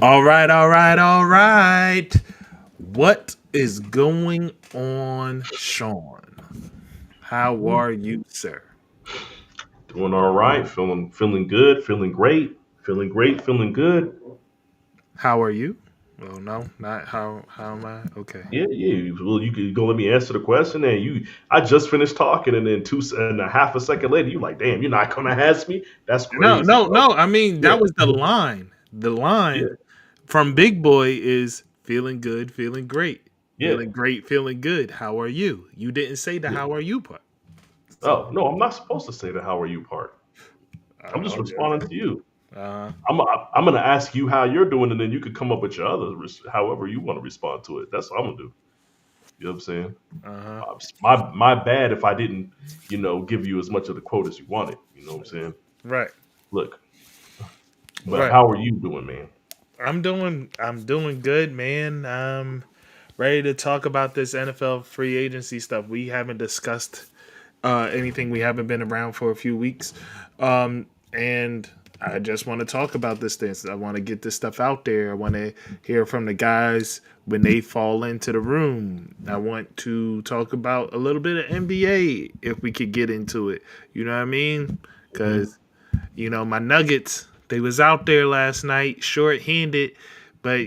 All right, all right, all right. What is going on, Sean? How are you, sir? Doing all right, feeling good, feeling great, feeling good. How are you? Oh no, not how. How am I? Okay. Yeah, yeah. Well, you gonna let me answer the question, and I just finished talking, and then two and a half a second later, you like, damn, you're not gonna ask me? That's No, crazy, no, bro. no. I mean, Yeah, that was the line. The line yeah, from Big Boy is feeling good, feeling great, yeah, feeling good. How are you? You didn't say the yeah. how are you part. So, Oh no, I'm not supposed to say the "How are you" part. I'm just okay, responding to you. okay. I'm gonna ask you how you're doing, and then you could come up with your other, however you want to respond to it. That's what I'm gonna do. You know what I'm saying? Uh-huh. My bad if I didn't, give you as much of the quote as you wanted. You know what I'm saying? Right. Look, but Right. how are you doing, man? I'm doing good, man. I'm ready to talk about this NFL free agency stuff. We haven't discussed anything. We haven't been around for a few weeks. And I just want to talk about this thing. I want to get this stuff out there. I want to hear from the guys when they fall into the room. I want to talk about a little bit of NBA if we could get into it. You know what I mean? Hmm. Because my Nuggets, they was out there last night, short-handed, but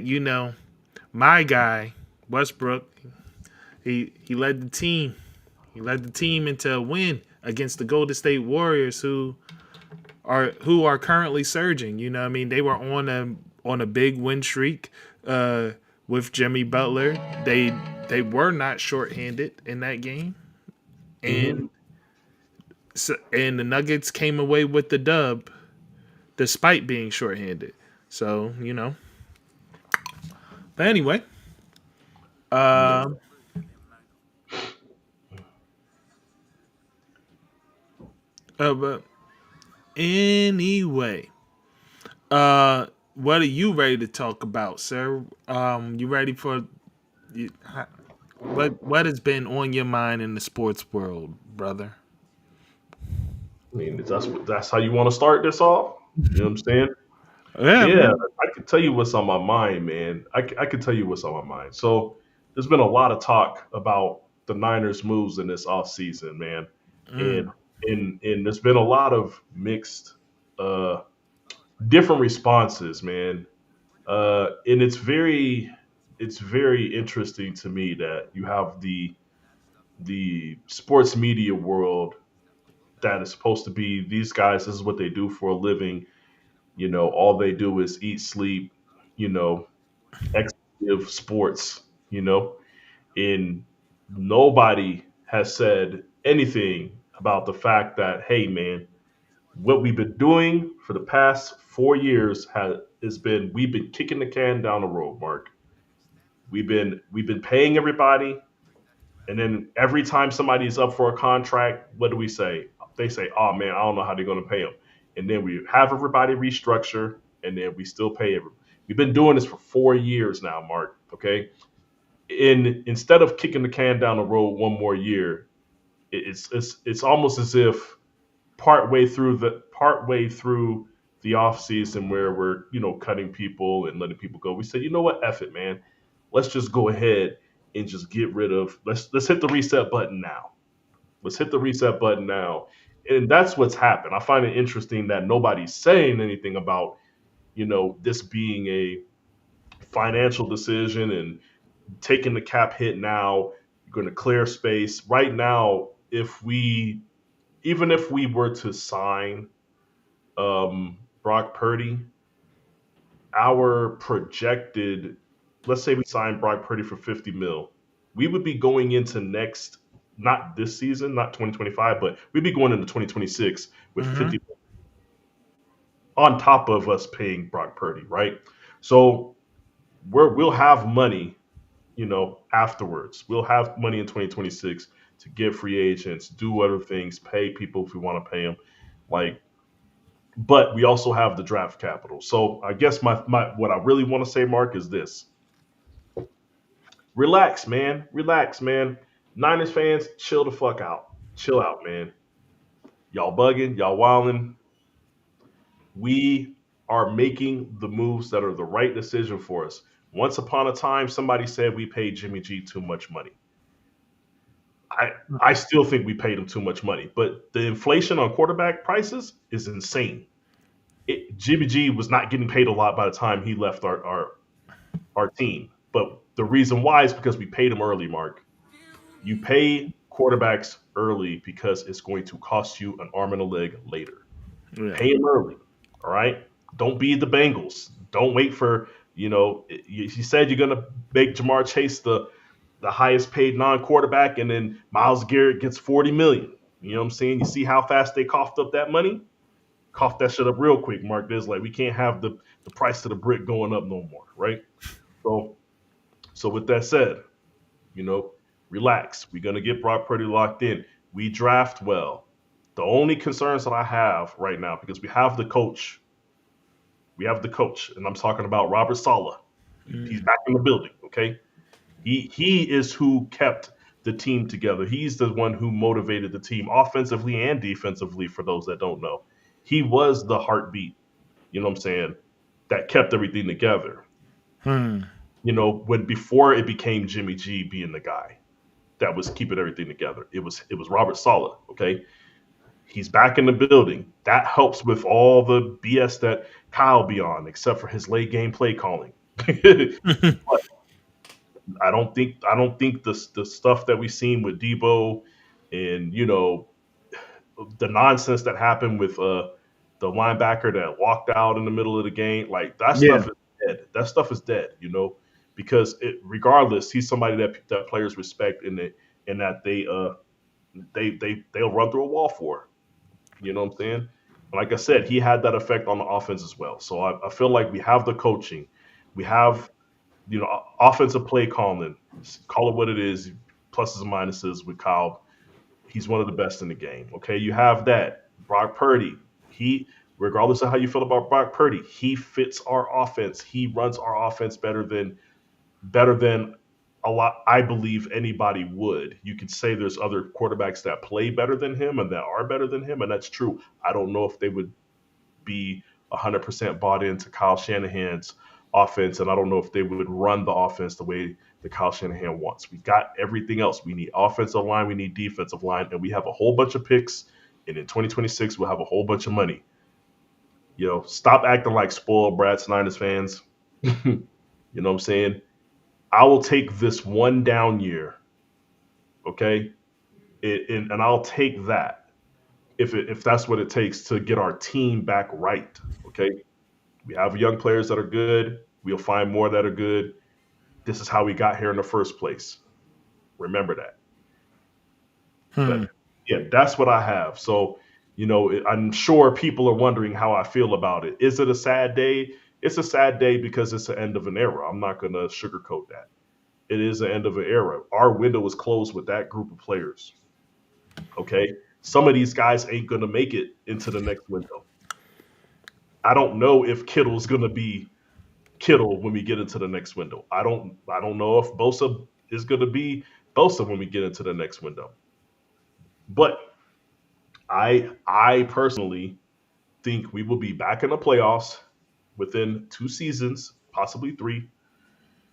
my guy Westbrook, he led the team. He led the team into a win against the Golden State Warriors, who are currently surging. You know, what I mean, they were on a big win streak uh, with Jimmy Butler. They were not short-handed in that game, Hmm. and and the Nuggets came away with the dub despite being short-handed. So but anyway, Yeah. um, but anyway, what are you ready to talk about, sir? You ready for you, what has been on your mind in the sports world, brother? I mean, that's how you want to start this off. You know what I'm saying? Yeah, Yeah, man. I can tell you what's on my mind, man. I can tell you what's on my mind. So there's been a lot of talk about the Niners' moves in this offseason, man, and Mm, and there's been a lot of mixed, uh, different responses, man. And it's very interesting to me that you have the sports media world that is supposed to be these guys. This is what they do for a living. All they do is eat, sleep. You know, executive sports. And nobody has said anything about the fact that, hey, man, what we've been doing for the past 4 years has been we've been kicking the can down the road, Mark. We've been paying everybody, and then every time somebody's up for a contract, what do we say? They say, "Oh man, I don't know how they're going to pay them," and then we have everybody restructure, and then we still pay everybody. We've been doing this for 4 years now, Mark. Okay, instead of kicking the can down the road one more year, it's almost as if partway through the off season where we're cutting people and letting people go, we said, you know what, F it, man, let's just go ahead and just get rid of let's hit the reset button now. Let's hit the reset button now. And that's what's happened. I find it interesting that nobody's saying anything about this being a financial decision and taking the cap hit now. You're going to clear space right now. Even if we were to sign Brock Purdy, our projected, let's say we sign Brock Purdy for 50 mil, we would be going into next, not this season, not 2025, but we'd be going into 2026 with mm-hmm. 50 on top of us paying Brock Purdy, right? So we'll have money, afterwards. We'll have money in 2026 to give free agents, do other things, pay people if we want to pay them. Like, but we also have the draft capital. So I guess my what I really want to say, Mark, is this: relax, man, relax, man. Niners fans, chill the fuck out, chill out, man. Y'all bugging, y'all wilding. We are making the moves that are the right decision for us. Once upon a time, somebody said we paid Jimmy G too much money. I I still think we paid him too much money, but the inflation on quarterback prices is insane. Jimmy G was not getting paid a lot by the time he left our team, but the reason why is because we paid him early. Mark, you pay quarterbacks early because it's going to cost you an arm and a leg later. Yeah. Pay him early. All right. Don't be the Bengals. Don't wait for you said you're gonna make Jamar Chase the highest paid non quarterback, and then Miles Garrett gets 40 million. You know what I'm saying? You see how fast they coughed up that money? Cough that shit up real quick, Mark. There's like we can't have the price of the brick going up no more, right? So so with that said, you know, relax. We're gonna get Brock Purdy locked in. We draft well. The only concerns that I have right now, because we have the coach, and I'm talking about Robert Sala. He's Mm. back in the building. Okay, he is who kept the team together. He's the one who motivated the team offensively and defensively. For those that don't know, he was the heartbeat. You know what I'm saying? That kept everything together. Hmm. When before it became Jimmy G being the guy that was keeping everything together, it was Robert Sala. Okay, he's back in the building. That helps with all the BS that Kyle be on, except for his late game play calling. But I don't think the stuff that we seen with Debo and the nonsense that happened with the linebacker that walked out in the middle of the game, like that Yeah. stuff is dead. That stuff is dead, because regardless, he's somebody that players respect and that they'll run through a wall for. You know what I'm saying? Like I said, he had that effect on the offense as well. So I feel like we have the coaching, we have offensive play calling. Call it what it is, pluses and minuses with Kyle. He's one of the best in the game. Okay, you have that. Brock Purdy. He, regardless of how you feel about Brock Purdy, he fits our offense. He runs our offense better than a lot. I believe anybody would. You could say there's other quarterbacks that play better than him and that are better than him, and that's true. I don't know if they would be 100% bought into Kyle Shanahan's offense, and I don't know if they would run the offense the way that Kyle Shanahan wants. We got everything else. We need offensive line, we need defensive line, and we have a whole bunch of picks. And in 2026, we'll have a whole bunch of money. Stop acting like spoiled brats, Niners fans. You know what I'm saying? I will take this one down year, okay, and I'll take that if that's what it takes to get our team back right. Okay, we have young players that are good. We'll find more that are good. This is how we got here in the first place. Remember that. Hmm. But yeah, that's what I have. So, I'm sure people are wondering how I feel about it. Is it a sad day? It's a sad day because it's the end of an era. I'm not going to sugarcoat that. It is the end of an era. Our window is closed with that group of players. Okay. Some of these guys ain't going to make it into the next window. I don't know if Kittle's going to be Kittle when we get into the next window. I don't know if Bosa is going to be Bosa when we get into the next window. But I personally think we will be back in the playoffs within 2 seasons, possibly three.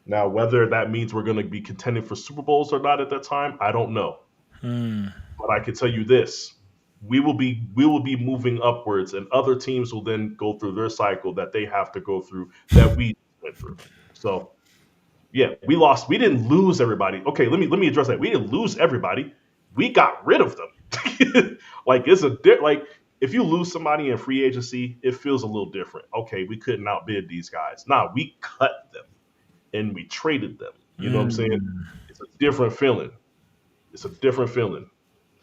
Now, whether that means we're going to be contending for Super Bowls or not at that time, I don't know. Hmm. But I can tell you this: we will be moving upwards, and other teams will then go through their cycle that they have to go through that we went through. So yeah, we lost. We didn't lose everybody. Okay, let me address that. We didn't lose everybody. We got rid of them. Like like if you lose somebody in free agency, it feels a little different. Okay, we couldn't outbid these guys. Nah, we cut them and we traded them. You know what I'm saying? Hmm. It's a different feeling. It's a different feeling.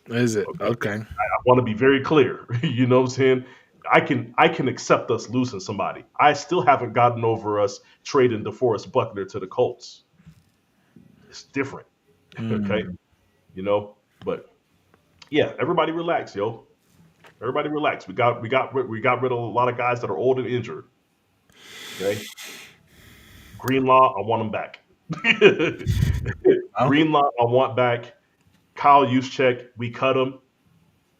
Is it Okay. okay? I want to be very clear. You know what I'm saying? I can accept us losing somebody. I still haven't gotten over us trading DeForest Buckner to the Colts. It's different. Okay. Hmm. But yeah, everybody relax, yo. Everybody relax. We got rid of a lot of guys that are old and injured. Okay. Greenlaw, I want him back. Oh. Greenlaw, I want back. Kyle Juszczyk, we cut him,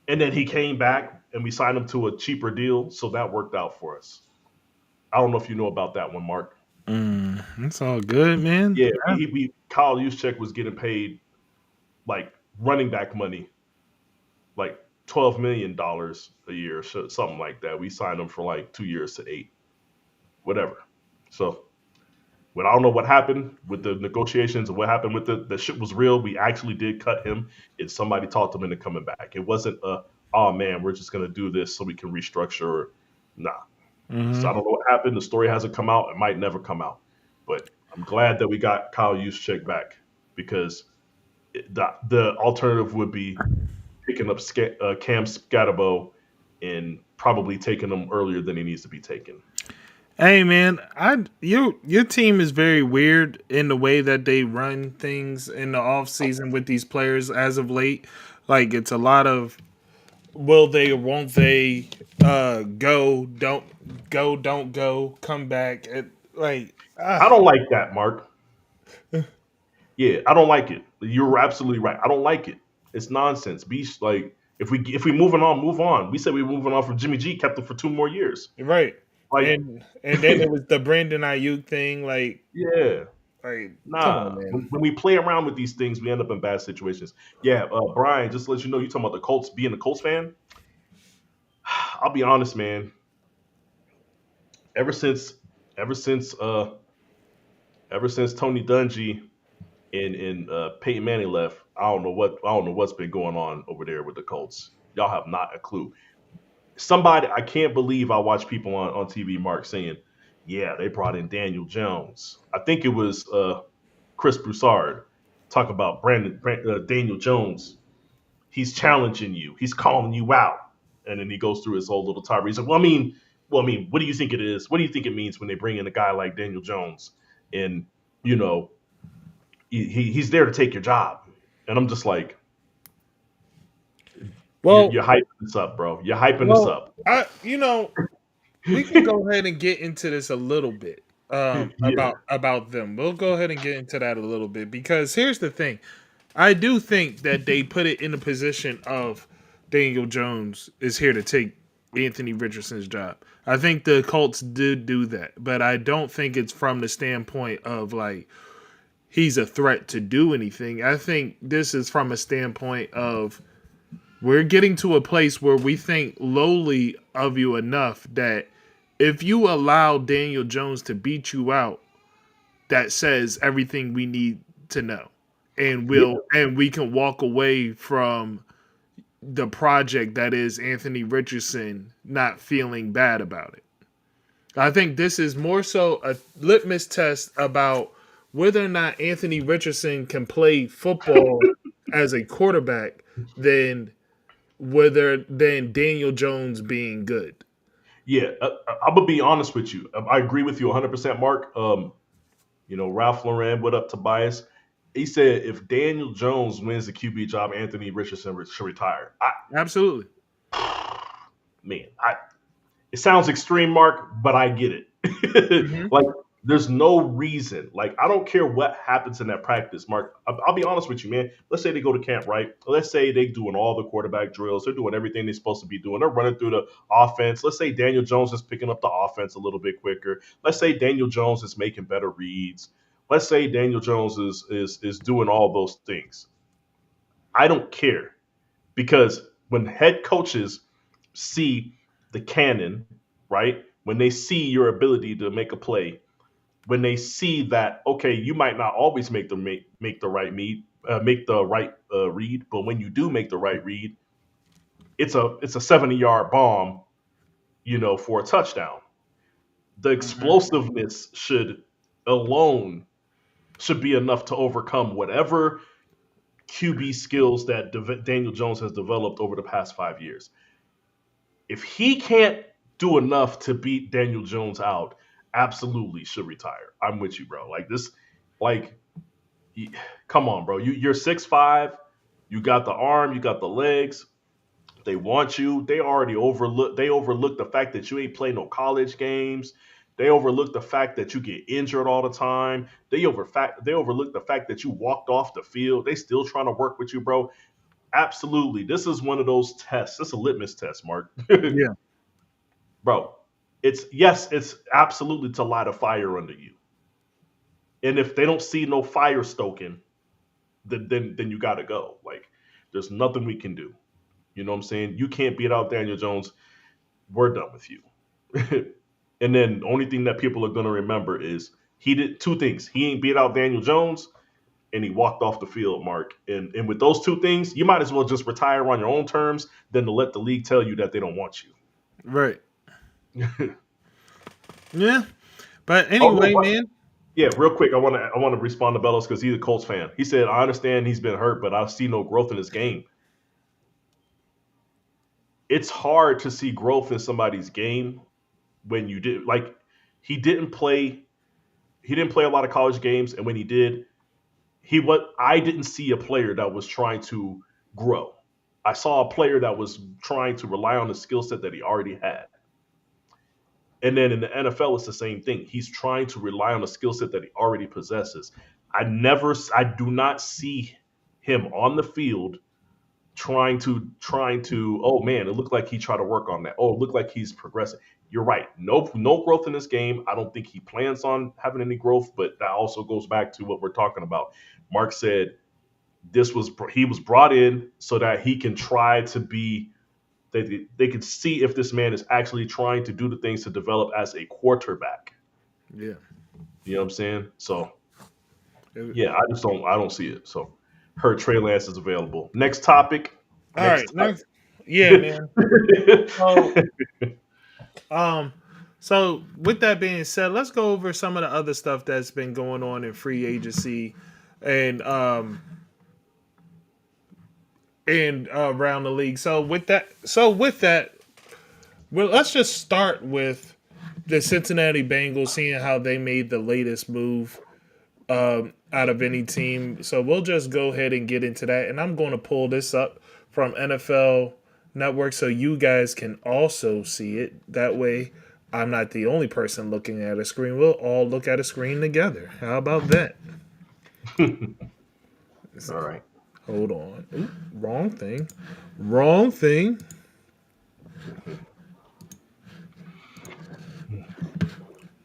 and then he came back, and we signed him to a cheaper deal, so that worked out for us. I don't know if you know about that one, Mark. It's all good, man. Yeah, Kyle Juszczyk was getting paid like running back money, like $12 million a year, something like that. We signed him for like 2 years to eight, whatever. So, when I don't know what happened with the negotiations and what happened with the shit was real. We actually did cut him, and somebody talked him into coming back. It wasn't oh man, we're just gonna do this so we can restructure. Nah. So I Hmm. don't know what happened. The story hasn't come out. It might never come out. But I'm glad that we got Kyle Juszczyk back because the alternative would be picking up Cam Scatterbo and probably taking him earlier than he needs to be taken. Hey, man, your team is very weird in the way that they run things in the off season with these players as of late. Like it's a lot of will they or won't they don't go, come back. Like I don't like that, Mark. Yeah, I don't like it. You're absolutely right. I don't like it. It's nonsense. Be like, if we moving on, move on. We said we were moving on from Jimmy G. Kept him for 2 more years. right. Like, And then it was the Brandon Ayuk thing. yeah, Like come on, nah. When, man. when we play around with these things, we end up in bad situations. Yeah, Brian, just to let you know, you talking about the Colts being a Colts fan. I'll be honest, man. Ever since, ever since, uh, ever since Tony Dungy and Peyton Manning left, I don't know what's been going on over there with the Colts. Y'all have not a clue. Somebody, I can't believe I watch people on TV, Mark, saying, "Yeah, they brought in Daniel Jones." I think it was Chris Broussard talk about Daniel Jones. He's challenging you. He's calling you out, and then he goes through his whole little tirade. He's like, well, I mean, what do you think it is? What do you think it means when they bring in a guy like Daniel Jones? And you know, he's there to take your job. And I'm just like, Well, you're hyping this up, bro. You're hyping this well, up. I we can go ahead and get into this a little bit Yeah, about them. We'll go ahead and get into that a little bit because here's the thing. I do think that they put it in a position of Daniel Jones is here to take Anthony Richardson's job. I think the Colts did do that, but I don't think it's from the standpoint of like he's a threat to do anything. I think this is from a standpoint of we're getting to a place where we think lowly of you enough that if you allow Daniel Jones to beat you out, that says everything we need to know. yeah, And we can walk away from the project that is Anthony Richardson not feeling bad about it. I think this is more so a litmus test about whether or not Anthony Richardson can play football as a quarterback than than Daniel Jones being good. yeah. I'm gonna be honest with you. I agree with you 100%, Mark. Ralph Lauren, what up, Tobias? He said if Daniel Jones wins the QB job, Anthony Richardson should retire. Absolutely. Man, it sounds extreme, Mark, but I get it. Hmm. Like, there's no reason. Like, I don't care what happens in that practice, Mark. I'll be honest with you, man. Let's say they go to camp, right? Let's say they doing all the quarterback drills. They're doing everything they're supposed to be doing. They're running through the offense. Let's say Daniel Jones is picking up the offense a little bit quicker. Let's say Daniel Jones is making better reads. Let's say Daniel Jones is doing all those things. I don't care because when head coaches see the cannon, right? When they see your ability to make a play, when they see that okay, you might not always make the right read, but when you do make the right read, it's a 70-yard bomb, for a touchdown. The Hmm. explosiveness alone should be enough to overcome whatever QB skills that Daniel Jones has developed over the past 5 years. If he can't do enough to beat Daniel Jones out, absolutely should retire. I'm with you, bro. Like this, like, come on, bro. You're 6'5". You got the arm. You got the legs. They want you. They already overlook. They overlook the fact that you ain't play no college games. They overlook the fact that you get injured all the time. They overlook the fact that you walked off the field. They still trying to work with you, bro. Absolutely. This is one of those tests. This is a litmus test, Mark. Yeah. Bro, it's absolutely to light a fire under you. And if they don't see no fire stoking, then you got to go. Like there's nothing we can do. You know what I'm saying? You can't beat out Daniel Jones. We're done with you. And then the only thing that people are gonna remember is he did two things. He ain't beat out Daniel Jones, and he walked off the field, Mark. And with those two things, you might as well just retire on your own terms than to let the league tell you that they don't want Right. you. Yeah. But Oh no, anyway, what? man. Yeah, real quick, I want to respond to Bellows because he's a Colts fan. He said, "I understand he's been hurt, but I see no growth in his game." It's hard to see growth in somebody's game when you did like he didn't play. He didn't play a lot of college games, and when he did, I didn't see a player that was trying to grow. I saw a player that was trying to rely on the skill set that he already had. And then in the NFL, it's the same thing. He's trying to rely on a skill set that he already possesses. I do not see him on the field trying to. Oh man, it looked like he tried to work on that. Oh, it looked like he's progressing. You're right. No growth in this game. I don't think he plans on having any growth. But that also goes back to what we're talking about. Mark said he was brought in so that he can try to be they could see if this man is actually trying to do the things to develop as a quarterback. Yeah. You know what I'm saying? So All yeah, I don't see it. So her Trey Lance is available. Next topic. right. Next Next. Yeah, topic. man. So, um, so with that being said, let's go over some of the other stuff that's been going on in free agency and around the league. So with that, well, let's just start with the Cincinnati Bengals, seeing how they made the latest move out of any team. So we'll just go ahead and get into that. And I'm going to pull this up from NFL Network so you guys can also see it. That way, I'm not the only person looking at a screen. We'll all look at a screen together. How about that? All right. Hold on. Ooh, wrong thing. Wrong thing.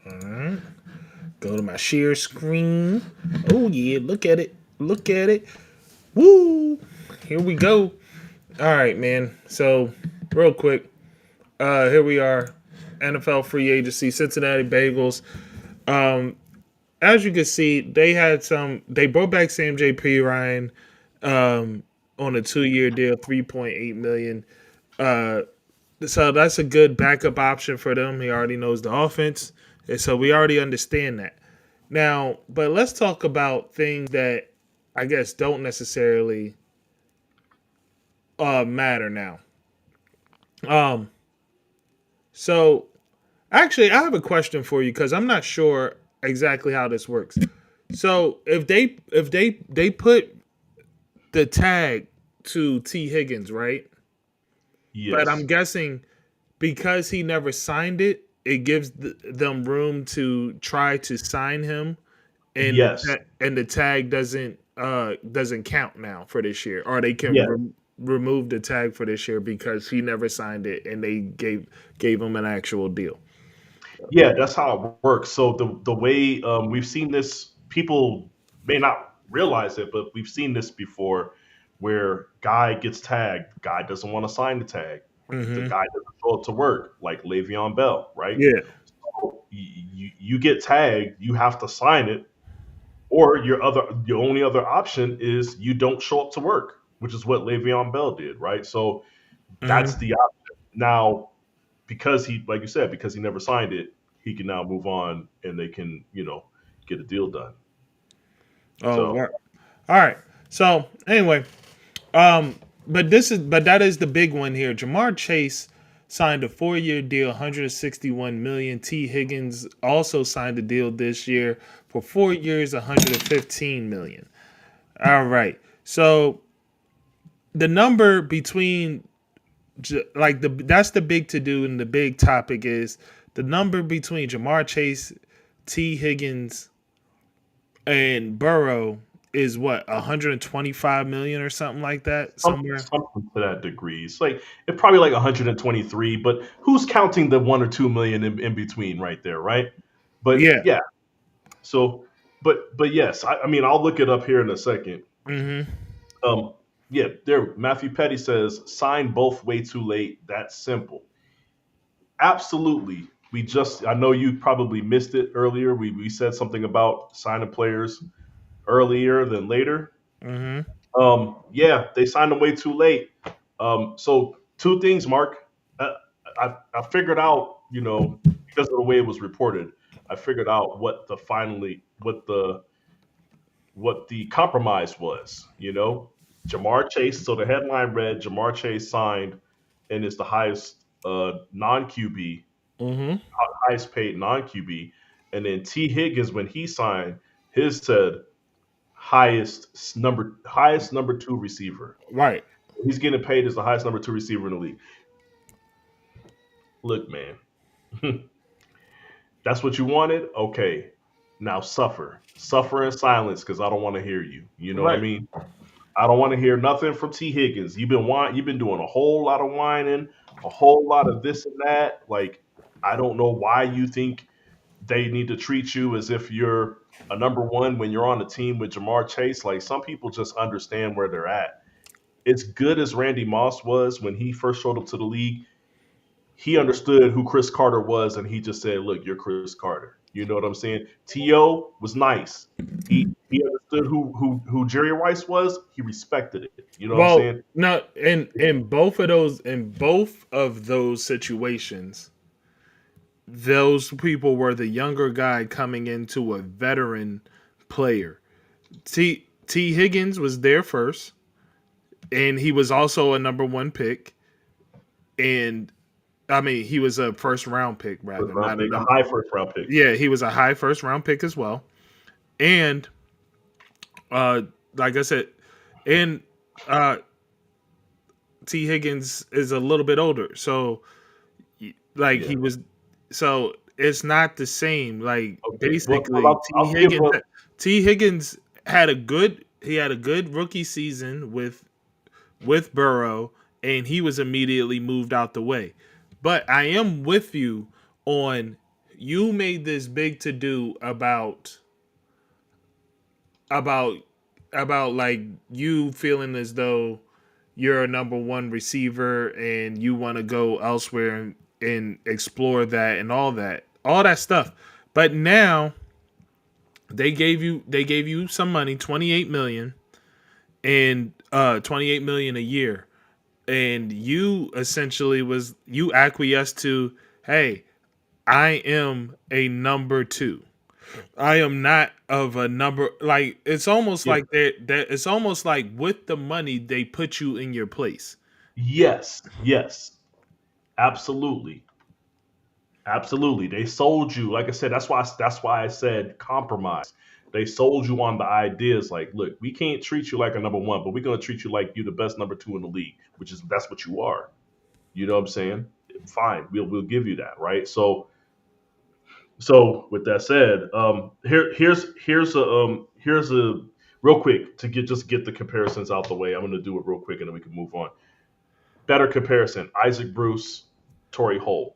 All right. Go to my share screen. Oh yeah, look at it. Look at it. Woo! Here we go. All right, man. So, real quick, here we are. NFL free agency, Cincinnati Bengals. As you can see, they brought back Sam J.P. Ryan on a 2-year deal, $3.8 million. So that's a good backup option for them. He already knows the offense. And so we already understand that. Now, but let's talk about things that I guess don't necessarily matter now. Um, so actually, I have a question for you because I'm not sure exactly how this works. So if they put the tag to T Higgins, right? But I'm Yes. guessing because he never signed it, it gives them room to try to sign him, and Yes. the tag doesn't count now for this year, or they can Yes. remove the tag for this year because he never signed it and they gave him an actual deal. Yeah, that's how it works. So the way we've seen this, people may not realize it, but we've seen this before, where guy gets tagged, guy doesn't want to sign the tag, the Hmm. guy doesn't show up to work, like Le'Veon Bell, right? Yeah. So you get tagged, you have to sign it, or your only other option is you don't show up to work, which is what Le'Veon Bell did, right? So that's Hmm. the option. Now, because like you said, because he never signed it, he can now move on and they can, get a deal done. Oh, So wow. All right. So anyway, Um, but that is the big one here. Jamar Chase signed a 4-year deal, 161 million. T. Higgins also signed a deal this year for 4 years, 115 million. All right. So the number between like that's the big to do and the big topic is the number between Jamar Chase, T. Higgins, and Burrow is what 125 million or something like that somewhere. Something to that degree. It's like it's probably like 123, but who's counting the 1 or 2 million in between right there, right? But Yeah. yeah, so but yes, I mean I'll look it up here in a second. Mm-hmm. Um, yeah, there. Matthew Petty says sign both way too late. That's simple. Absolutely. I know you probably missed it earlier. We said something about signing players earlier than later. Mm-hmm. Yeah, they signed them way too late. So two things, Mark. Uh, I figured out, because of the way it was reported, I figured out what the compromise was. Jamar Chase. So the headline read, Jamar Chase signed and is the highest non QB, Mm-hmm. highest paid non QB, and then T Higgins when he signed, his said highest number two receiver. Right. He's getting paid as the highest number two receiver in the league. Look, man, that's what you wanted. Okay, now suffer in silence because I don't want to hear you. You know what I Right. mean? I don't want to hear nothing from T. Higgins. You've been doing a whole lot of whining, a whole lot of this and that. Like, I don't know why you think they need to treat you as if you're a number one when you're on a team with Jamar Chase. Like, some people just understand where they're at. As good as Randy Moss was when he first showed up to the league, he understood who Chris Carter was, and he just said, "Look, you're Chris Carter." You know what I'm saying? To was nice. He understood who Jerry Rice was. He respected it. You know what I'm Well, saying? no, in both of those situations, those people were the younger guy coming into a veteran player. T Higgins was there first, and he was also a number one pick. And I mean, he was a first round pick First rather, round not a pick, a number. high first round pick. Yeah, he was a high first round pick as well. And uh, like I said, and uh, T Higgins is a little bit older, so like Yeah. he was, so it's not the same. Like Okay. Well, basically, I'll give him. T Higgins had a good rookie season with Burrow, and he was immediately moved out the way. But I am with you on, you made this big to do about like you feeling as though you're a number one receiver and you want to go elsewhere and explore that and all that stuff. But now they gave you some money, 28 million, and 28 million a year, and you essentially you acquiesced to, hey, I am a number two. I am not of a number, like it's almost Yeah. like that it's almost like with the money they put you in your place. Yes. Yes. Absolutely. Absolutely. They sold you. Like I said, that's why I said compromise. They sold you on the ideas like, look, we can't treat you like a number one, but we're gonna treat you like you're the best number two in the league, which is that's what you are. You know what I'm saying? Fine, we'll give you that, right? So with that said, here's a real quick to get the comparisons out the way. I'm gonna do it real quick and then we can move on. Better comparison: Isaac Bruce, Torrey Holt.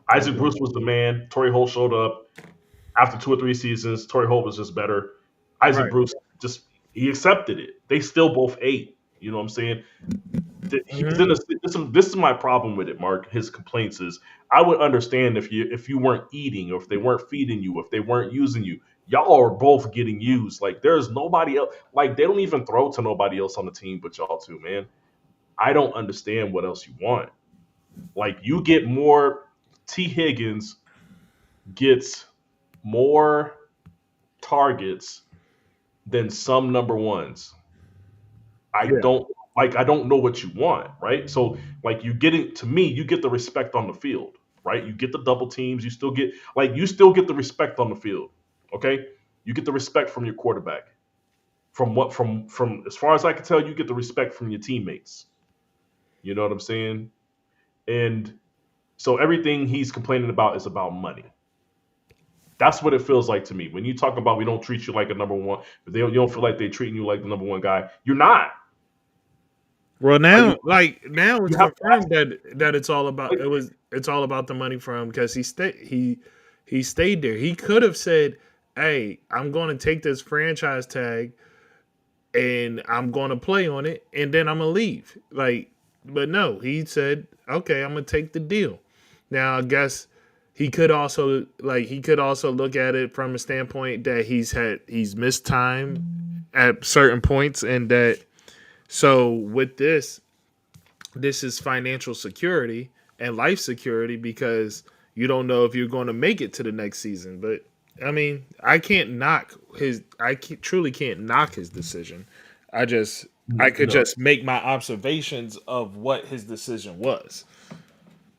Isaac Okay. Bruce was the man. Torrey Holt showed up after 2 or 3 seasons. Torrey Holt was just better. Isaac Right. Bruce just he accepted it. They still both ate. You know what I'm saying? He was Hmm. in a this is my problem with it, Mark. His complaints is I would understand if you weren't eating or if they weren't feeding you, if they weren't using you. Y'all are both getting used. Like there's nobody else. Like they don't even throw to nobody else on the team but y'all two, man. I don't understand what else you want. Like you get more. T. Higgins gets more targets than some number ones. I Yeah. don't I don't know what you want, right? So like you getting to me, you get the respect on the field, right? You get the double teams, you still get the respect on the field. Okay? You get the respect from your quarterback. From as far as I can tell, you get the respect from your teammates. You know what I'm saying? And so everything he's complaining about is about money. That's what it feels like to me. When you talk about we don't treat you like a number one, but you don't feel like they're treating you like the number one guy. You're not. Well, Like you, now it's you have to ask, confirmed that like, it's all about the money for him because he stayed there. He could have said, "Hey, I'm going to take this franchise tag and I'm going to play on it, and then I'm gonna leave." Like, but no, he said, "Okay, I'm gonna take the deal." Now, I guess he could also look at it from a standpoint that he's missed time at certain points, and that so with this is financial security and life security because you don't know if you're going to make it to the next season. But I mean, truly can't knock his decision. I could no, just make my observations of what his decision was.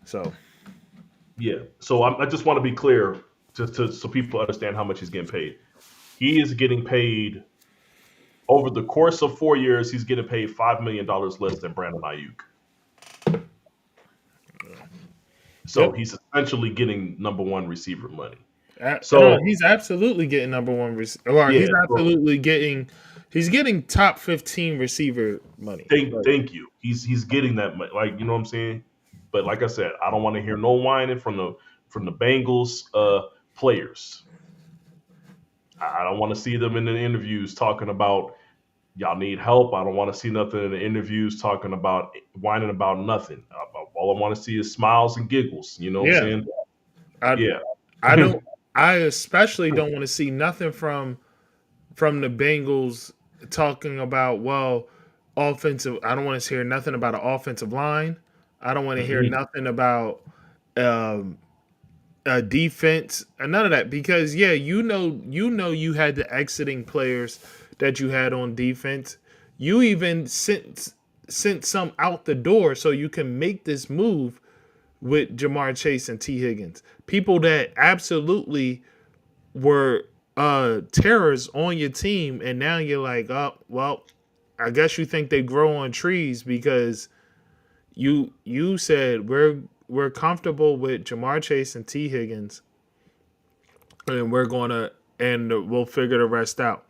So yeah. So I just want to be clear, so people understand how much he's getting paid. He is getting paid over the course of 4 years. He's getting paid $5 million less than Brandon Ayuk. So yep. he's essentially getting number one receiver money. No, So he's absolutely getting number one or yeah, he's so absolutely getting top 15 receiver money. Like, thank you. He's getting that money. Like you know what I'm saying. But like I said, I don't want to hear no whining from the Bengals players. I don't want to see them in the interviews talking about y'all need help. I don't want to see nothing in the interviews talking about whining about nothing. All I want to see is smiles and giggles. You know what I'm yeah, saying? I Yeah. I don't. I especially don't want to see nothing from the Bengals talking about offensive. I don't want to hear nothing about an offensive line. I don't want to hear Mhm. nothing about um, a defense and none of that because yeah, you had the exiting players that you had on defense. You even sent some out the door so you can make this move with Jamar Chase and T. Higgins. People that absolutely were terrors on your team, and now you're like, oh well, I guess you think they grow on trees because you said we're comfortable with Jamar Chase and T. Higgins, and we'll figure the rest out.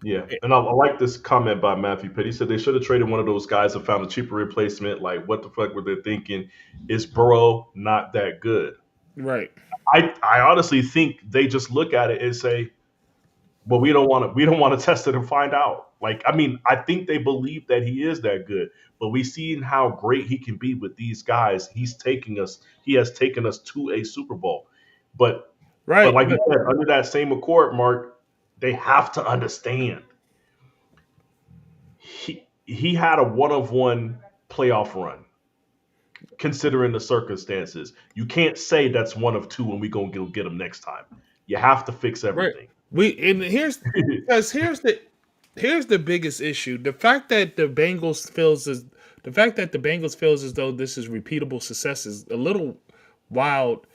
Yeah, and I like this comment by Matthew Pitt. He said they should have traded one of those guys and found a cheaper replacement. Like, what the fuck were they thinking? Is Burrow not that good? Right. I honestly think they just look at it and say, well, we don't want to test it and find out. Like, I mean, I think they believe that he is that good, but we've seen how great he can be with these guys. He has taken us to a Super Bowl. But Right. like you said, under that same accord, Mark, they have to understand he had a one of one playoff run. Considering the circumstances, you can't say that's one of two and we gonna get him next time. You have to fix Right. everything. We and here's because here's the biggest issue. The fact that the Bengals feels as though this is repeatable success is a little wild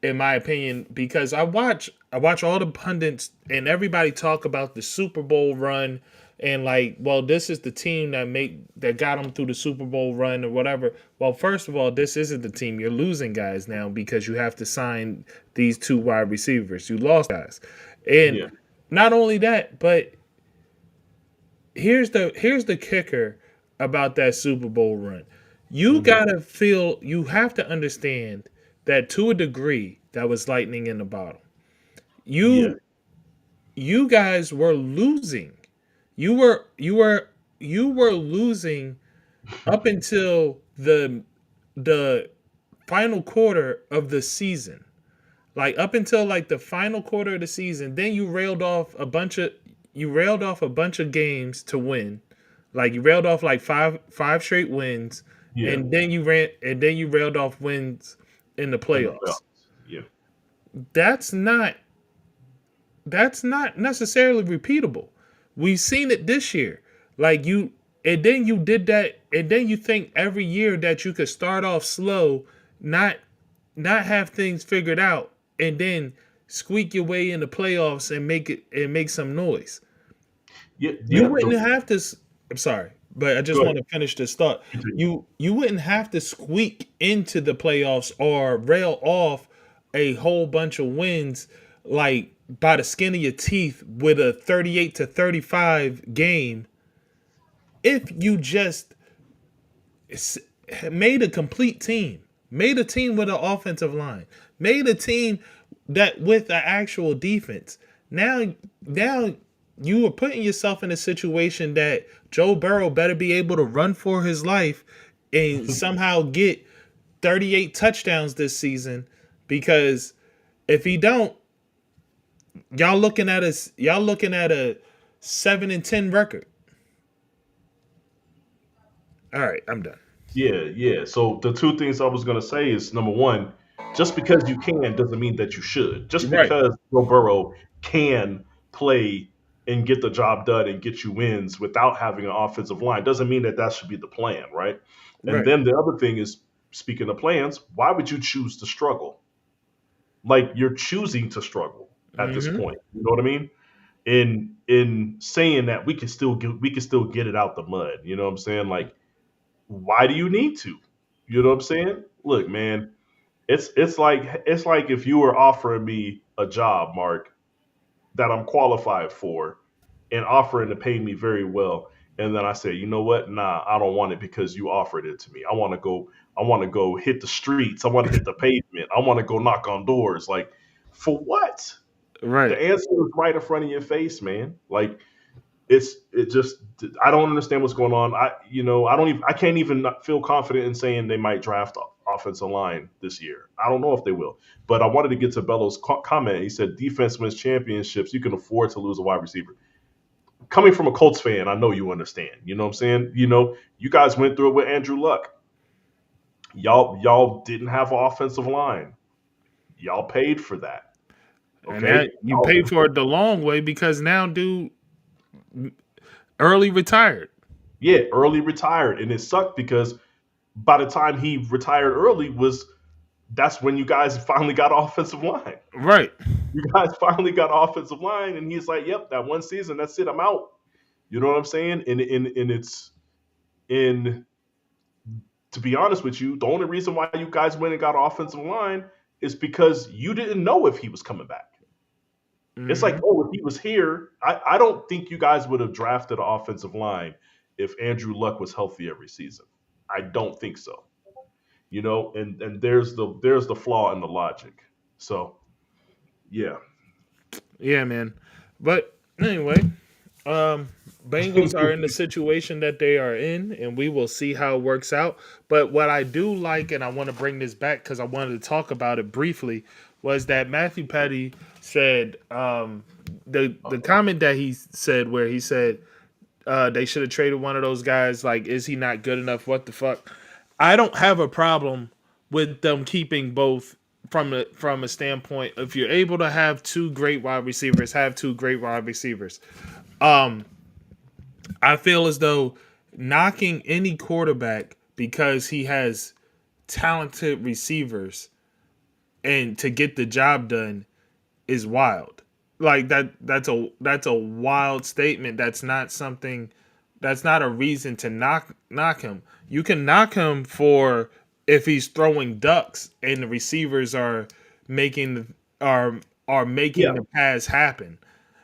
in my opinion because I watch all the pundits and everybody talk about the Super Bowl run and like, well, this is the team that got them through the Super Bowl run or whatever. Well, first of all, this isn't the team. You're losing guys now because you have to sign these two wide receivers. You lost guys. And Yeah. not only that, but here's the kicker about that Super Bowl run. Hmm. You have to understand that to a degree that was lightning in the bottle. Yeah. You you guys were losing. You were losing up until the final quarter of the season. Like up until like the final quarter of the season, then you railed off a bunch of games to win. Like you railed off like five straight wins, Yeah. and then you railed off wins in the In the playoffs. playoffs. Yeah. That's not that's not necessarily repeatable. We've seen it this year. Like you and then you did that and then you think every year that you could start off slow, not not have things figured out and then squeak your way in the playoffs and make some noise. Yeah. You Yeah. wouldn't have to. I'm sorry, but I just Go want ahead. to finish this thought. Continue. You wouldn't have to squeak into the playoffs or rail off a whole bunch of wins like by the skin of your teeth with a 38-35 game if you just made a complete team, made a team with an offensive line, made a team that with an actual defense. Now you are putting yourself in a situation that Joe Burrow better be able to run for his life and somehow get 38 touchdowns this season, because if he don't, y'all looking at a 7-10 record. All right, I'm done. Yeah, yeah. So the two things I was gonna say is number one, just because you can doesn't mean that you should. Just Right, because Joe Burrow can play and get the job done and get you wins without having an offensive line doesn't mean that that should be the plan, right? And right. then the other thing is, speaking of plans, why would you choose to struggle? Like you're choosing to struggle at this Hmm. point. You know what I mean? In saying that we can still get it out the mud. You know what I'm saying? Like why do you need to? You know what I'm saying? Look, man, it's like if you were offering me a job, Mark, that I'm qualified for and offering to pay me very well. And then I say, you know what? Nah, I don't want it because you offered it to me. I want to go hit the streets. I want to hit the pavement. I want to go knock on doors. Like, for what? The Right. answer is right in front of your face, man. Like, it just I don't understand what's going on. I can't even feel confident in saying they might draft offensive line this year. I don't know if they will. But I wanted to get to Bello's comment. He said defense wins championships. You can afford to lose a wide receiver. Coming from a Colts fan, I know you understand. You know what I'm saying? You guys went through it with Andrew Luck. Y'all didn't have an offensive line. Y'all paid for that. And Okay? that you pay for it the long way because now dude early retired. Yeah, early retired. And it sucked because by the time he retired early was that's when you guys finally got offensive line. Right. You guys finally got offensive line, and he's like, "Yep, that one season, that's it, I'm out." You know what I'm saying? And it's in to be honest with you, the only reason why you guys went and got offensive line is because you didn't know if he was coming back. It's like, Hmm. oh, if he was here, I don't think you guys would have drafted an offensive line if Andrew Luck was healthy every season. I don't think so. And there's the flaw in the logic. So yeah. Yeah, man. But anyway, um, Bengals are in the situation that they are in, and we will see how it works out. But what I do like, and I want to bring this back because I wanted to talk about it briefly, was that Matthew Petty said the comment that he said where he said they should have traded one of those guys. Like, is he not good enough? What the fuck? I don't have a problem with them keeping both from a standpoint. If you're able to have two great wide receivers, have two great wide receivers. Um, I feel as though knocking any quarterback because he has talented receivers and to get the job done is wild. Like that's a wild statement. That's not something that's not a reason to knock him. You can knock him for if he's throwing ducks and the receivers are making are making Yeah. the pass happen.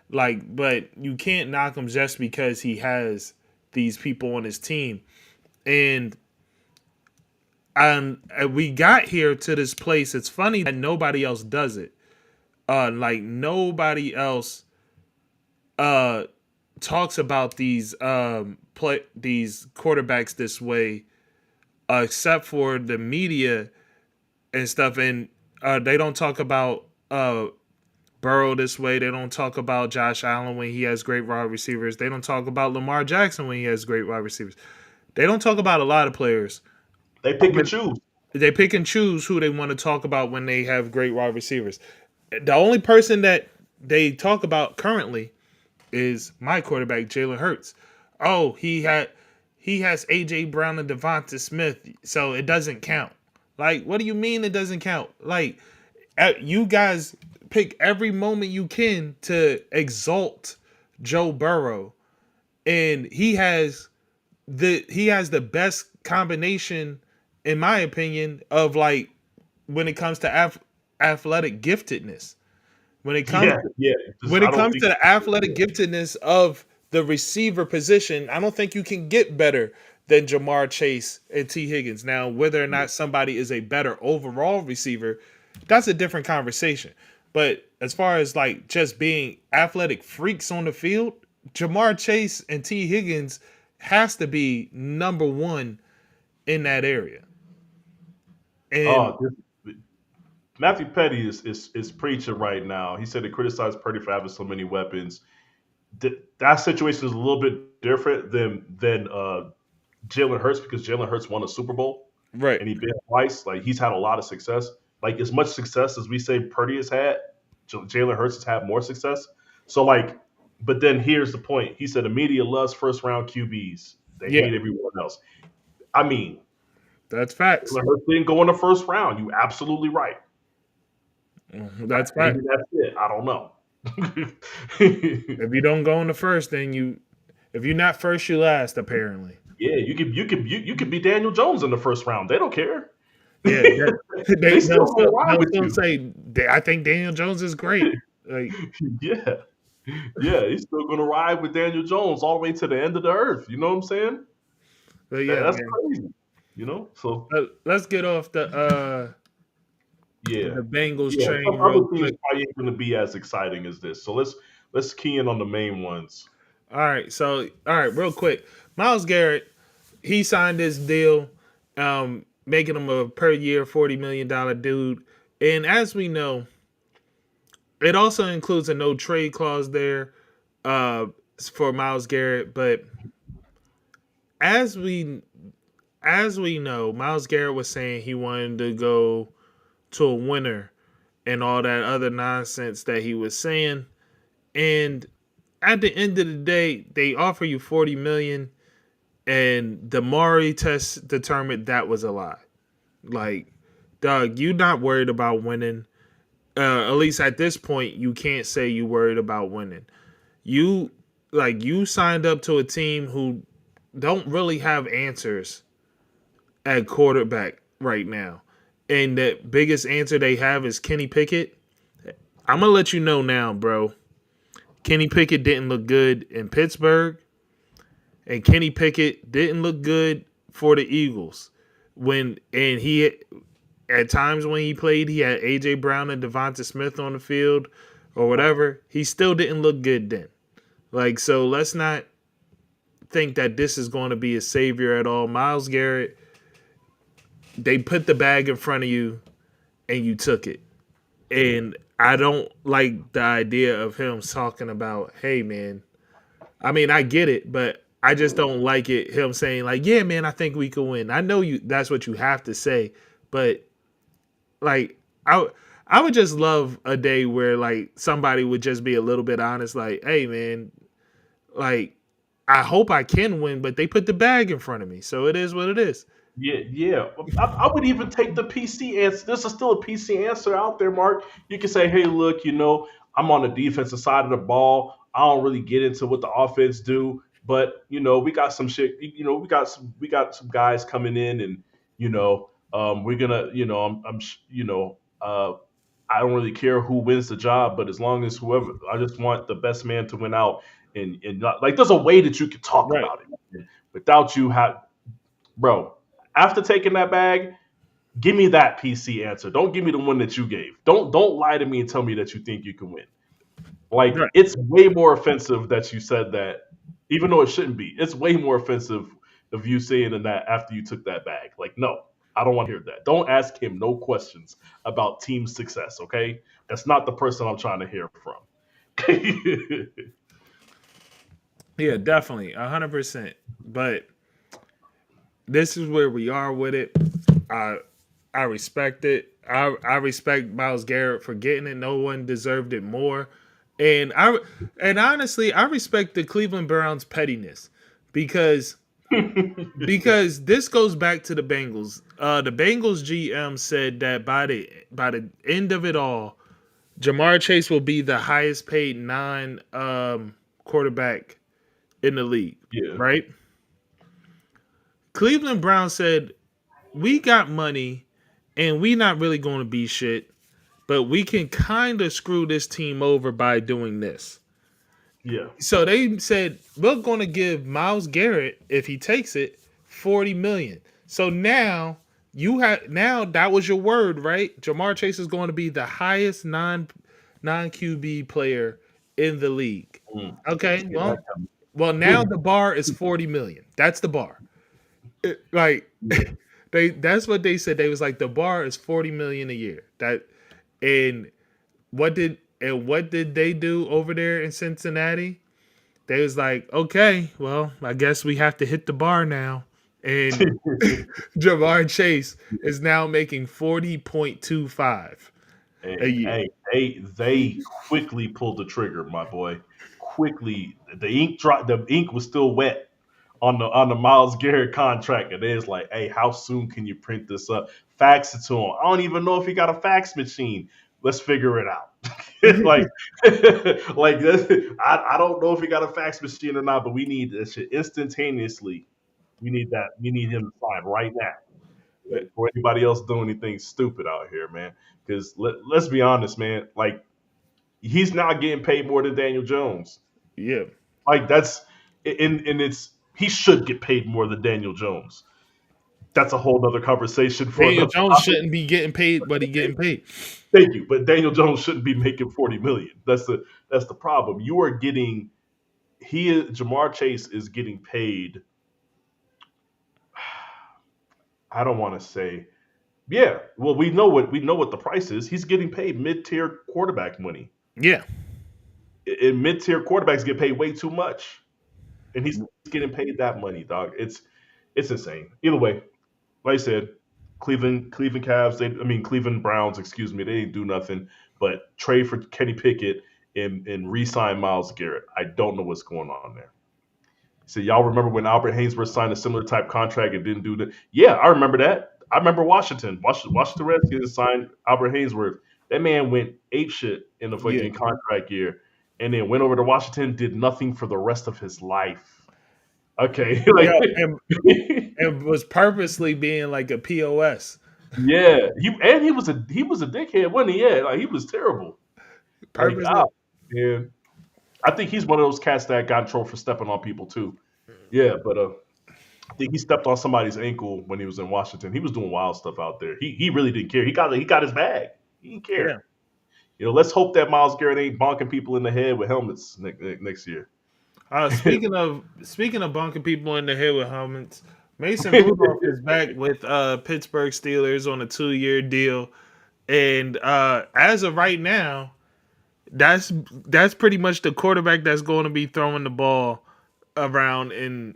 Like, but you can't knock him just because he has these people on his team. And we got here to this place. It's funny that nobody else does it. Like nobody else uh talks about these quarterbacks this way, except for the media and stuff. And they don't talk about Burrow this way. They don't talk about Josh Allen when he has great wide receivers. They don't talk about Lamar Jackson when he has great wide receivers. They don't talk about a lot of players. They pick and But choose. they pick and choose who they want to talk about when they have great wide receivers. The only person that they talk about currently is my quarterback, Jalen Hurts. Oh, he has AJ Brown and Devonta Smith, so it doesn't count. Like, what do you mean it doesn't count? Like, you guys pick every moment you can to exalt Joe Burrow, and he has the best combination, in my opinion, of like when it comes to athletic giftedness. When it comes Yeah, yeah. Just when I it don't comes think. to the athletic giftedness of the receiver position, I don't think you can get better than Jamar Chase and T. Higgins. Now, whether or not somebody is a better overall receiver, that's a different conversation. But as far as like just being athletic freaks on the field, Jamar Chase and T. Higgins has to be number one in that area. And Oh, Matthew Petty is preaching right now. He said to criticize Purdy for having so many weapons. That situation is a little bit different than Jalen Hurts because Jalen Hurts won a Super Bowl right, and he been twice. Like he's had a lot of success. Like as much success as we say Purdy has had, Jalen Hurts has had more success. So like, but then here's the point. He said the media loves first round QBs. They yeah, hate everyone else. I mean, that's facts. Jalen Hurts didn't go in the first round. You absolutely right. That's Maybe facts. that's it. I don't know. If you don't go in the first, then if you're not first, you last. Apparently, Yeah, you could be Daniel Jones in the first round. They don't care. yeah. They still gonna ride They'll with still you. say I think Daniel Jones is great. Like, Yeah, yeah, he's still gonna ride with Daniel Jones all the way to the end of the earth. You know what I'm saying? but yeah, That's man. crazy. So Let's get off yeah, the Bengals yeah. train Some real other things quick. probably ain't gonna be as exciting as this. So let's key in on the main ones. All right, so all right, real quick. Miles Garrett, he signed this deal, making him a per year $40 million dude. And as we know, it also includes a no trade clause there uh, for Miles Garrett. But as we as we know, Miles Garrett was saying he wanted to go to a winner and all that other nonsense that he was saying. And at the end of the day, they offer you 40 million, and the Maury test determined that was a lie. Like, dog, you not worried about winning. At least at this point, you can't say you worried about winning. You you signed up to a team who don't really have answers at quarterback right now. And the biggest answer they have is Kenny Pickett. I'm gonna let you know now, bro. Kenny Pickett didn't look good in Pittsburgh, and Kenny Pickett didn't look good for the Eagles. He at times when he played, he had AJ Brown and Devonta Smith on the field or whatever. He still didn't look good then. Like, so let's not think that this is going to be a savior at all. Miles Garrett, they put the bag in front of you and you took it. And I don't like the idea of him talking about, hey man, I mean, I get it, but I just don't like it. Him saying like, "Yeah, man, I think we can win." I know you. That's what you have to say, but like, I would just love a day where like somebody would just be a little bit honest, like, "Hey, man, like, I hope I can win, but they put the bag in front of me, so it is what it is." Yeah, yeah. I would even take the PC answer. There's still a PC answer out there, Mark. You can say, "Hey, look, I'm on the defensive side of the ball. I don't really get into what the offense do, but we got some shit. We got some guys coming in, and we're gonna, I don't really care who wins the job, but as long as whoever, I just want the best man to win out, and not, like there's a way that you can talk Right. about it without you have, bro. After taking that bag, give me that PC answer. Don't give me the one that you gave. Don't lie to me and tell me that you think you can win. Like Right. it's way more offensive that you said that, even though it shouldn't be. It's way more offensive of you saying that after you took that bag. Like, no, I don't want to hear that. Don't ask him no questions about team success. Okay, that's not the person I'm trying to hear from. Yeah, definitely, 100%. But this is where we are with it. I I respect it. I respect Miles Garrett for getting it. No one deserved it more. And honestly, I respect the Cleveland Browns pettiness because this goes back to the Bengals. The Bengals GM said that by the end of it all, Jamar Chase will be the highest paid non quarterback in the league, Yeah, right? Cleveland Browns said we got money and we not really going to be shit. but we can kind of screw this team over by doing this. Yeah. So they said we're going to give Myles Garrett, if he takes it, 40 million. So now now that was your word, right? Jamar Chase is going to be the highest non QB player in the league. Mm. Okay, See that coming. well now the bar is 40 million. That's the bar. Like that's what they said. They was like the bar is 40 million a year. And what did they do over there in Cincinnati? They was like, okay, well, I guess we have to hit the bar now. And Jamar Chase is now making 40.25 a year. They quickly pulled the trigger, my boy. Quickly, the ink dropped. The ink was still wet on the Myles Garrett contract, and it's like, hey, how soon can you print this up? Fax it to him. I don't even know if he got a fax machine. Let's figure it out. like, like I don't know if he got a fax machine or not, but we need that shit instantaneously. We need that. We need him to sign right now before anybody else doing anything stupid out here, man. Because let's be honest, man. Like he's not getting paid more than Daniel Jones. Yeah. Like that's and it's he should get paid more than Daniel Jones. That's a whole other conversation for Daniel another Jones topic. shouldn't be getting paid, but he getting paid. Thank you, but Daniel Jones shouldn't be making 40 million. That's the problem. You are getting Jamar Chase is getting paid. I don't want to say, yeah. Well, we know what the price is. He's getting paid mid tier quarterback money, Yeah. and mid tier quarterbacks get paid way too much, and he's getting paid that money, dog. It's insane. Either way, like I said, Cleveland Cavs. Cleveland Browns. Excuse me. They didn't do nothing but trade for Kenny Pickett and re-sign Myles Garrett. I don't know what's going on there. So y'all remember when Albert Hainsworth signed a similar type contract and didn't do that? Yeah, I remember that. I remember Washington Redskins signed Albert Hainsworth. That man went ape shit in the Yeah. fucking contract year, and then went over to Washington, did nothing for the rest of his life. Okay, like Yeah. And was purposely being like a POS. yeah, he was a dickhead, wasn't he? Yeah, like he was terrible. Like Purposely. man, I think he's one of those cats that got in trouble for stepping on people too. Yeah, but I think he stepped on somebody's ankle when he was in Washington. He was doing wild stuff out there. He really didn't care. He got his bag. He didn't care. Yeah. Let's hope that Myles Garrett ain't bonking people in the head with helmets next year. Speaking of bunking people in the head with helmets, Mason Rudolph is back with Pittsburgh Steelers on a 2-year deal, and as of right now, that's pretty much the quarterback that's going to be throwing the ball around in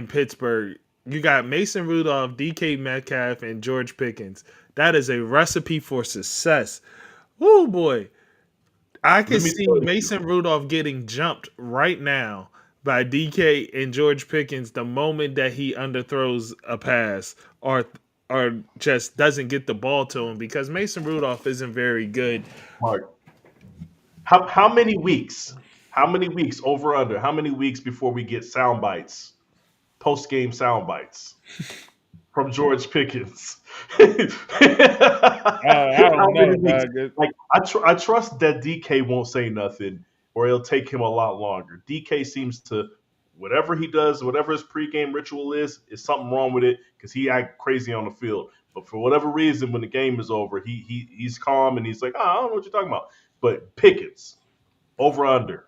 Pittsburgh. You got Mason Rudolph, DK Metcalf, and George Pickens. That is a recipe for success. Oh boy, I can Let me see tell you, Mason Rudolph getting jumped right now by DK and George Pickens the moment that he underthrows a pass or just doesn't get the ball to him, because Mason Rudolph isn't very good. Mark, how many weeks? How many weeks over under? How many weeks before we get sound bites, post game sound bites from George Pickens? I How don't many know, weeks? dog. Like I trust that DK won't say nothing, or it'll take him a lot longer. DK seems to whatever he does, whatever his pregame ritual is something wrong with it because he act crazy on the field. But for whatever reason, when the game is over, he's calm and he's like, I don't know what you're talking about. But Pickens over under.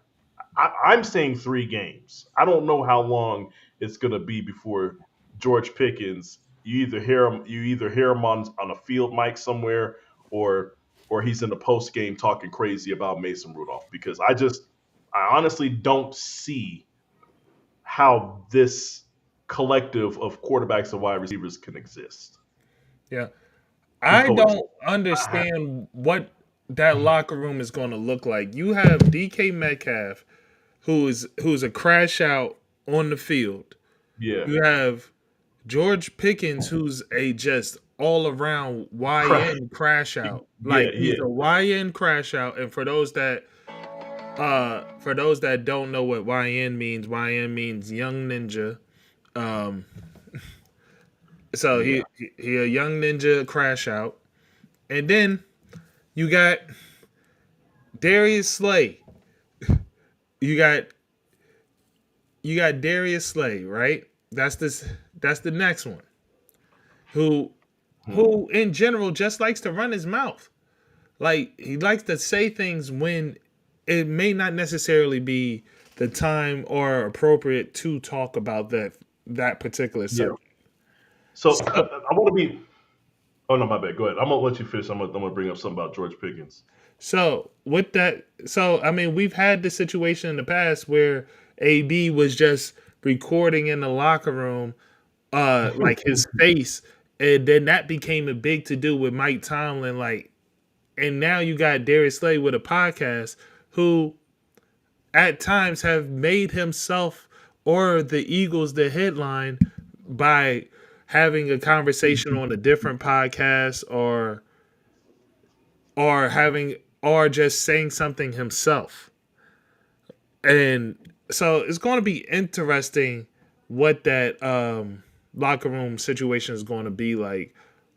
I'm saying 3 games. I don't know how long it's gonna be before George Pickens. You either hear him on a field mic somewhere, or he's in the post game talking crazy about Mason Rudolph. Because I honestly don't see how this collective of quarterbacks and wide receivers can exist. Yeah. To I coexist. don't understand what that locker room is going to look like. You have DK Metcalf, who's a crash out on the field. Yeah. You have George Pickens, who's a just all around YN crash out. Yeah, Like he's yeah. a YN crash out. And for those that don't know what YN means young ninja. Um, so Yeah. he a young ninja crash out, and then You got Darius Slay. You got Darius Slay, right? That's the next one. Who Hmm. who in general just likes to run his mouth. Like he likes to say things when it may not necessarily be the time or appropriate to talk about that particular Yeah. subject. So So, I want to be. Oh no, my bad. Go ahead. I'm gonna let you finish. I'm gonna bring up something about George Pickens. with that, I mean, we've had this situation in the past where AB was just recording in the locker room, like his face, and then that became a big to do with Mike Tomlin, like, and now you got Darius Slay with a podcast who at times have made himself or the Eagles the headline by having a conversation on a different podcast having or just saying something himself. And so it's going to be interesting what that locker room situation is going to be like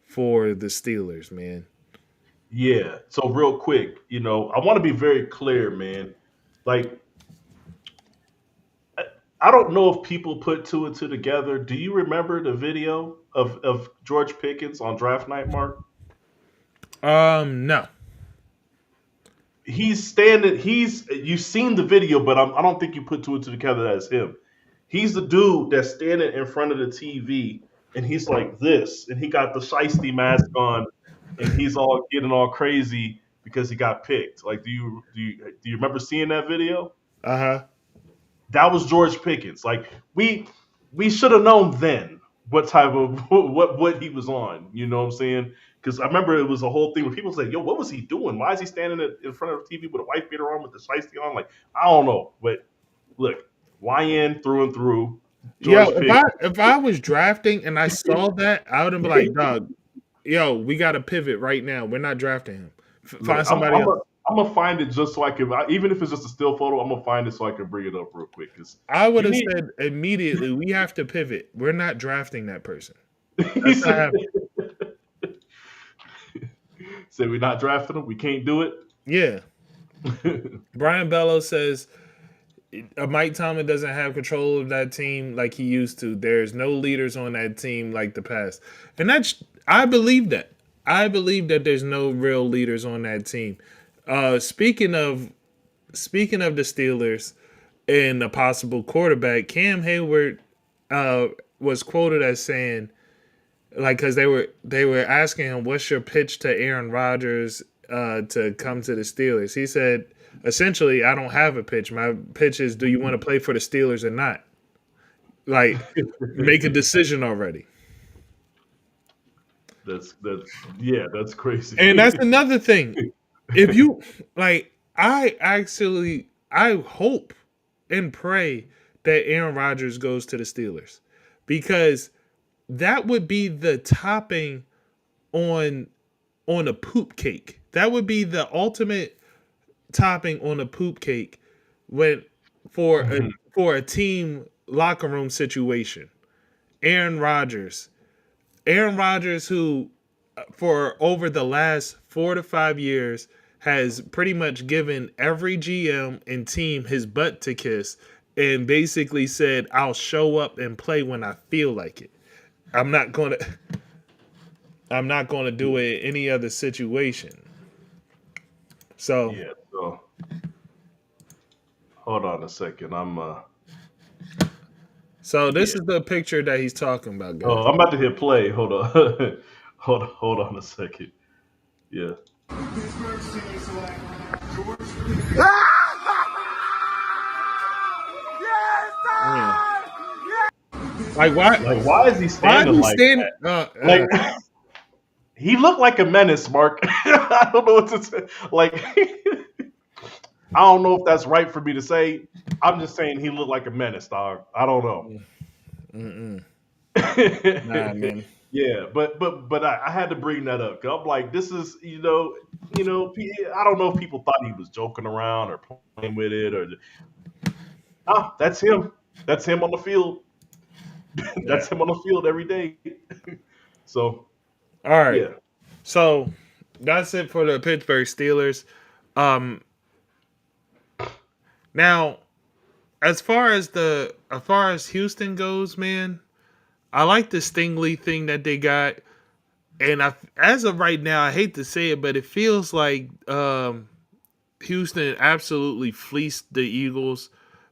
for the Steelers, man. Yeah. So real quick, I want to be very clear, man. Like, I I don't know if people put two and two together. Do you remember the video of George Pickens on draft night, Mark? No. He's standing. You've seen the video, but I don't think you put two and two together as him. He's the dude that's standing in front of the TV, and he's like this, and he got the shiesty mask on, and he's all getting all crazy because he got picked. Like, do you remember seeing that video? Uh huh. That was George Pickens. Like, we should have known then what type of what he was on. You know what I'm saying? Because I remember it was a whole thing where people said, "Yo, what was he doing? Why is he standing in front of the TV with a white beater on with the shiesty on?" Like, I don't know, but look, YN through and through. Yo, George Pickens. if I was drafting and I saw that, I would have been like, dog, yo, we got to pivot right now. We're not drafting him. Look, Find somebody else. I'm gonna find it just so I can, even if it's just a still photo, I'm gonna find it so I can bring it up real quick. Because I would you have need. said immediately, we have to pivot. We're not drafting that person. He That's not said, happening. "Said we're not drafting him. We can't do it." Yeah. Brian Bellows says Mike Tomlin doesn't have control of that team like he used to. There's no leaders on that team like the past. And I believe that. I believe that there's no real leaders on that team. Speaking of the Steelers and a possible quarterback, Cam Hayward was quoted as saying, like, because they were asking him, "What's your pitch to Aaron Rodgers to come to the Steelers?" He said, "Essentially, I don't have a pitch. My pitch is, do you want to play for the Steelers or not? Like, make a decision already." That's yeah, that's And that's crazy. another thing. If you like, I hope and pray that Aaron Rodgers goes to the Steelers because that would be the topping on a poop cake. That would be the ultimate topping on a poop cake when for a Mhm. team locker room situation. Aaron Rodgers. Aaron Rodgers, who for over the last 4 to 5 years has pretty much given every GM and team his butt to kiss and basically said, "I'll show up and play when I feel like it. I'm not going to I'm not going to do it in any other situation." So, Yeah. So hold on a second. this Yeah. is the picture that he's talking about, Oh, guys. I'm about to hit play. Hold on. Hold on a second. Yeah. Yeah. Like why Like, why is he why standing do you like stand that? Like, he looked like a menace, Mark. I don't know what to say. Like, I don't know if that's right for me to say. I'm just saying he looked like a menace, dog. I don't know. Mm-mm. Nah, man. Yeah, but I had to bring that up. 'Cause I'm like, this is I don't know if people thought he was joking around or playing with it or that's him. That's him on the field. Yeah. That's him on the field every day. So All right. yeah, So That's it for the Pittsburgh Steelers. Um, now as far as Houston goes, man, I like the Stingley thing that they got, and as of right now, I hate to say it, but it feels like Houston absolutely fleeced the Eagles.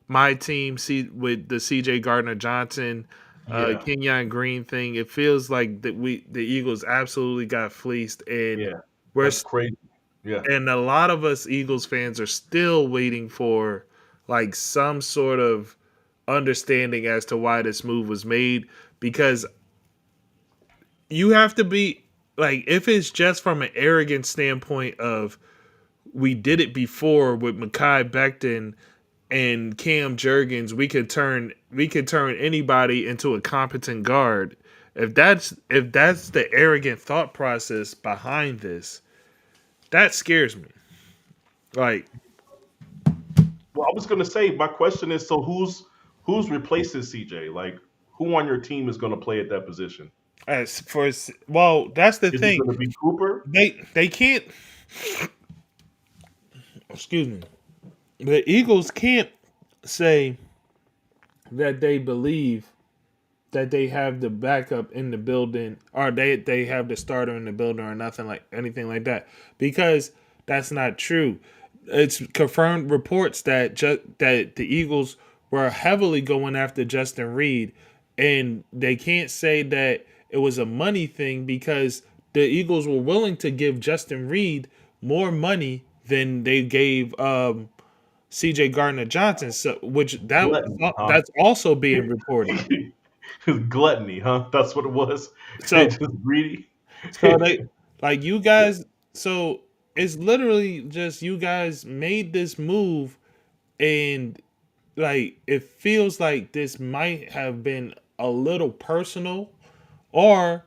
My team, with the C.J. Gardner Johnson, Yeah, Kenyon Green thing, it feels like that the Eagles absolutely got fleeced, and yeah, we're that's crazy. Yeah, and a lot of us Eagles fans are still waiting for like some sort of understanding as to why this move was made, because you have to be like, if it's just from an arrogant standpoint of we did it before with Mekhi Becton and Cam Jurgens, we could turn anybody into a competent guard. If that's the arrogant thought process behind this, that scares me. Like, well, I was gonna say my question is, so who's replacing CJ? Like, who on your team is gonna play at that position? well, that's the Is it thing. gonna be Cooper? They can't. Excuse me. The Eagles can't say that they believe that they have the backup in the building, or they have the starter in the building, or nothing like anything like that, because that's not true. It's confirmed reports that the Eagles were heavily going after Justin Reed, and they can't say that it was a money thing, because the Eagles were willing to give Justin Reed more money than they gave C.J. Gardner Johnson, so which Gluttony, huh? that's also being reported. Gluttony, huh? That's what it was. They So just greedy. so they like you Yeah, guys. So it's literally just you guys made this move, and like it feels like this might have been a little personal, or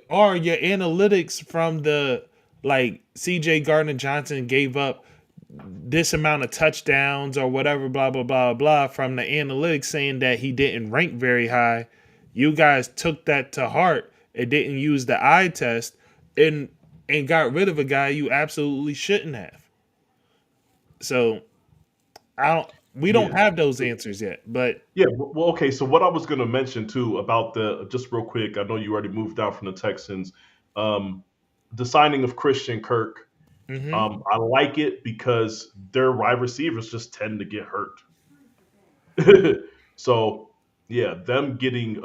or your analytics from the like C.J. Gardner Johnson gave up this amount of touchdowns or whatever, blah blah blah blah, from the analytics saying that he didn't rank very high. You guys took that to heart and didn't use the eye test, and got rid of a guy you absolutely shouldn't have. So I don't we don't yeah. have those answers yet. But Yeah, well, okay. So what I was going to mention too about the just real quick, I know you already moved out from the Texans. Um, the signing of Christian Kirk, mhm. I like it because their wide receivers just tend to get hurt. So yeah, them getting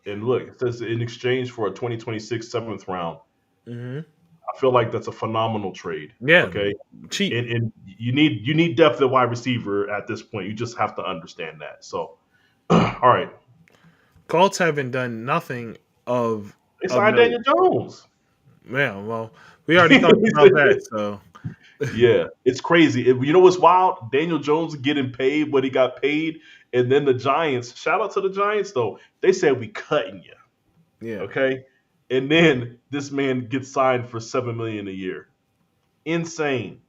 and look, it says in exchange for a 2026 seventh round. Mhm. I feel like that's a phenomenal trade. Yeah, Okay, cheap. and you need depth at wide receiver at this point. You just have to understand that. So all right. Colts haven't done nothing They of signed note. Daniel Jones. Yeah, well, we already talked about that. So Yeah, it's crazy. You know what's wild? Daniel Jones getting paid what he got paid, and then the Giants. Shout out to the Giants though. They said we cutting you, yeah. okay? And then this man gets signed for 7 million a year. Insane.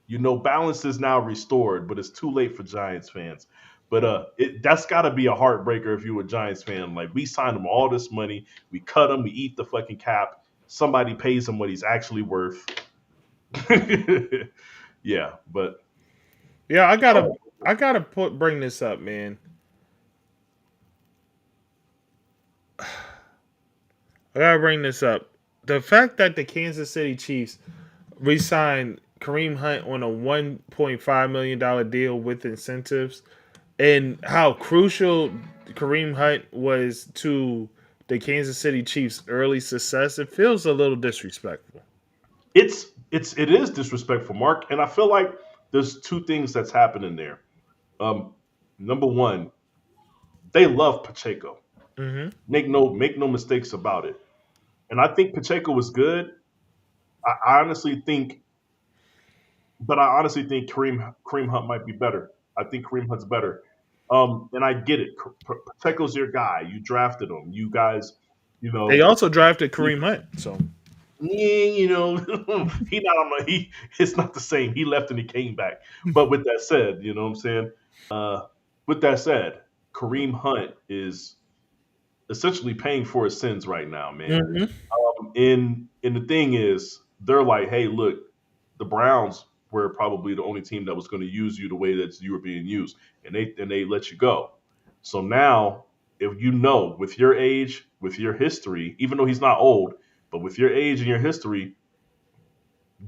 Balance is now restored, but it's too late for Giants fans. But that's got to be a heartbreaker if you're a Giants fan. Like we signed him all this money, we cut him, we eat the fucking cap. Somebody pays him what he's actually worth. Yeah, but Yeah, oh, I gotta bring this up, man. I gotta bring this up. The fact that the Kansas City Chiefs re-signed Kareem Hunt on a $1.5 million deal with incentives, and how crucial Kareem Hunt was to the Kansas City Chiefs' early success, it feels a little disrespectful. it is disrespectful, Mark, and I feel like there's two things that's happening there. Um, Number one, they love Pacheco. Hmm. Make no mistakes about it. And I think Pacheco was good. I honestly think, but I honestly think Kareem Hunt might be better. I think Kareem Hunt's better. And I get it. Pacheco's your guy. You drafted him. You guys, you They know, also drafted Kareem Hunt, so yeah, he not on the he. It's not the same. He left and he came back. But with that said, you know what I'm saying. Uh, with that said, Kareem Hunt is essentially paying for his sins right now, man. hmm And the thing is, they're like, hey, look, the Browns were probably the only team that was going to use you the way that you were being used, and they let you go. So now, if you know, with your age, with your history, even though he's not old, but with your age and your history,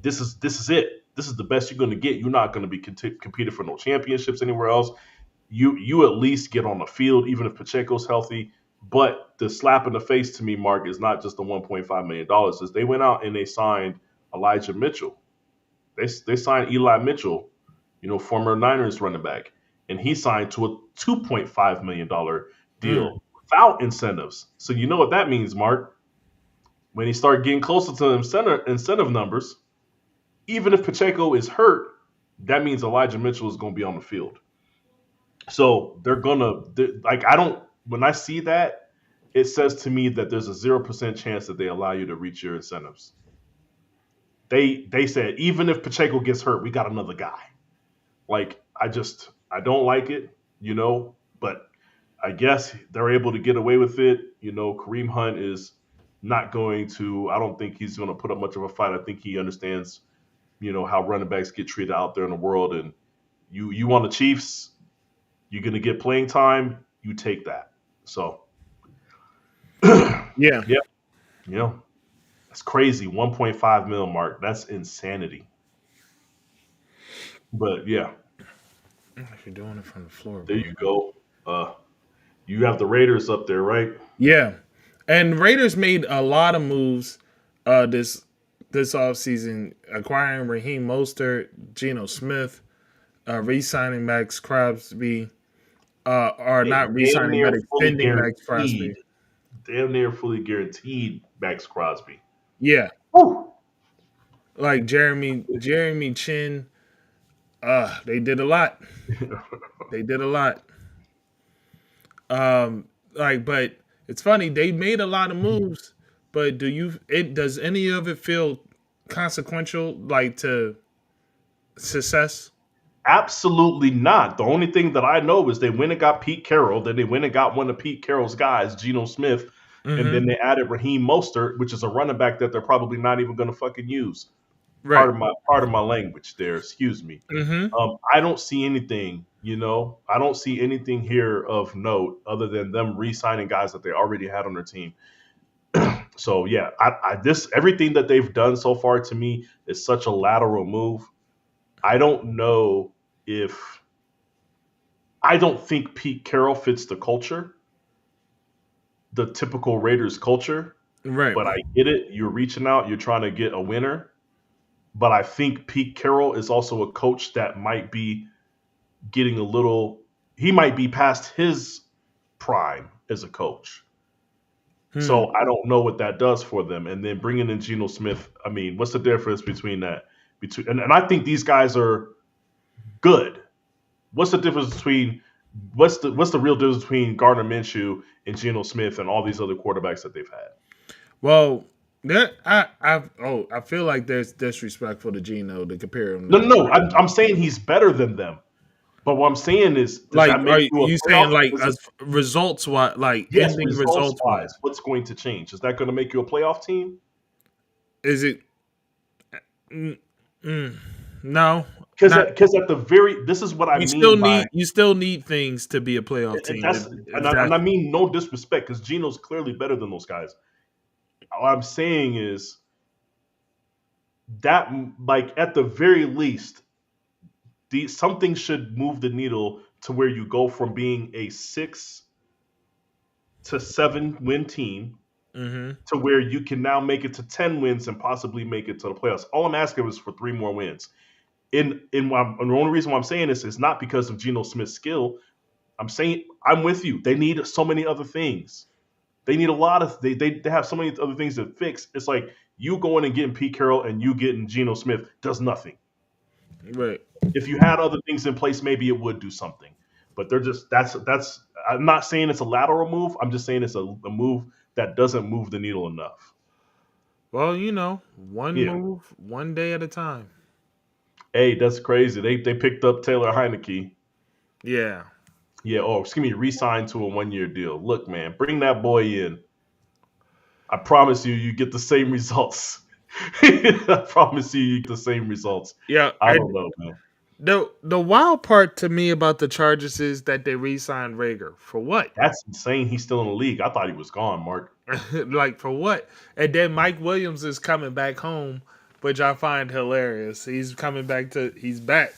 this is it. This is the best you're going to get. You're not going to be competing for no championships anywhere else. You at least get on the field, even if Pacheco's healthy. But the slap in the face to me, Mark, is not just the $1.5 million. Is they went out and they signed Elijah Mitchell. They signed Eli Mitchell, former Niners running back, and he signed to a $2.5 million Mm. deal without incentives. So you know what that means, Mark? When he start getting closer to the incentive numbers, even if Pacheco is hurt, that means Elijah Mitchell is going to be on the field. So like I don't when I see that, it says to me that there's a 0% chance that they allow you to reach your incentives. They said even if Pacheco gets hurt, we got another guy. Like I don't like it, but I guess they're able to get away with it. Kareem Hunt is not going to. I don't think he's going to put up much of a fight. I think he understands, how running backs get treated out there in the world, and you want the Chiefs, you're going to get playing time. You take that. So Yeah. yeah, that's crazy. 1.5 mil, Mark. That's insanity. But yeah, If you're doing it from the floor, there bro. you go. Uh, you have the Raiders up there, right? Yeah. And Raiders made a lot of moves this offseason, acquiring Raheem Mostert, Geno Smith, re-signing Max Crosby, or not Damn re-signing, near but fully extending Max guaranteed. Crosby. Damn near fully guaranteed Max Crosby. Yeah. Woo. Like Jeremy Chin, they did a lot. They did a lot. But it's funny, they made a lot of moves, but does any of it feel consequential, like, to success? Absolutely not. The only thing that I know is they went and got Pete Carroll, then they went and got one of Pete Carroll's guys, Geno Smith, and then Mm-hmm. they added Raheem Mostert, which is a running back that they're probably not even going to fucking use. Right. Part of my language there. Excuse me. Mm-hmm. I don't see anything. I don't see anything here of note other than them re-signing guys that they already had on their team. So yeah, this everything that they've done so far to me is such a lateral move. I don't know if I don't think Pete Carroll fits the culture, the typical Raiders culture, Right. but I get it. You're reaching out, you're trying to get a winner. But I think Pete Carroll is also a coach that might be getting he might be past his prime as a coach. Hmm. So I don't know what that does for them. And then bringing in Geno Smith, I mean, what's the difference between that? And I think these guys are good. What's the difference between what's the real difference between Gardner Minshew and Geno Smith and all these other quarterbacks that they've had? Well, I feel like there's disrespectful to Gino to compare him No, to, no, no. I'm saying he's better than them. But what I'm saying is, does like, that make are you a you saying, playoff? like, as results wise, like Yes, ending results results wise, wise? what's going to change? Is that going to make you a playoff team? Is it? Mm, mm, no, Because not. at the very, this is what I mean by You still need things to be a playoff team. that's, If and I that's mean no disrespect, because Gino's clearly better than those guys. What I'm saying is that, like, at the very least, something should move the needle to where you go from being a 6 to 7 win team mm-hmm. to where you can now make it to 10 wins and possibly make it to the playoffs. All I'm asking is for 3 more wins. And the only reason why I'm saying this is not because of Geno Smith's skill. I'm saying I'm with you. They need so many other things. They need a lot of they have so many other things to fix. It's like you going and getting Pete Carroll and you getting Geno Smith does nothing. Right. If you had other things in place, maybe it would do something. But they're just that's. I'm not saying it's a lateral move. I'm just saying it's a move that doesn't move the needle enough. Well, one Yeah. move, one day at a time. Hey, that's crazy. They picked up Taylor Heineke. Yeah. Yeah. Oh, excuse me. Re-signed to a 1 year deal. Look, man, bring that boy in. I promise you, you get the same results. I promise you get the same results. Yeah, I don't and know, man. the wild part to me about the Chargers is that they re-signed Rager for what? That's insane. He's still in the league. I thought he was gone, Mark. Like for what? And then Mike Williams is coming back home, which I find hilarious. He's coming back to. He's back.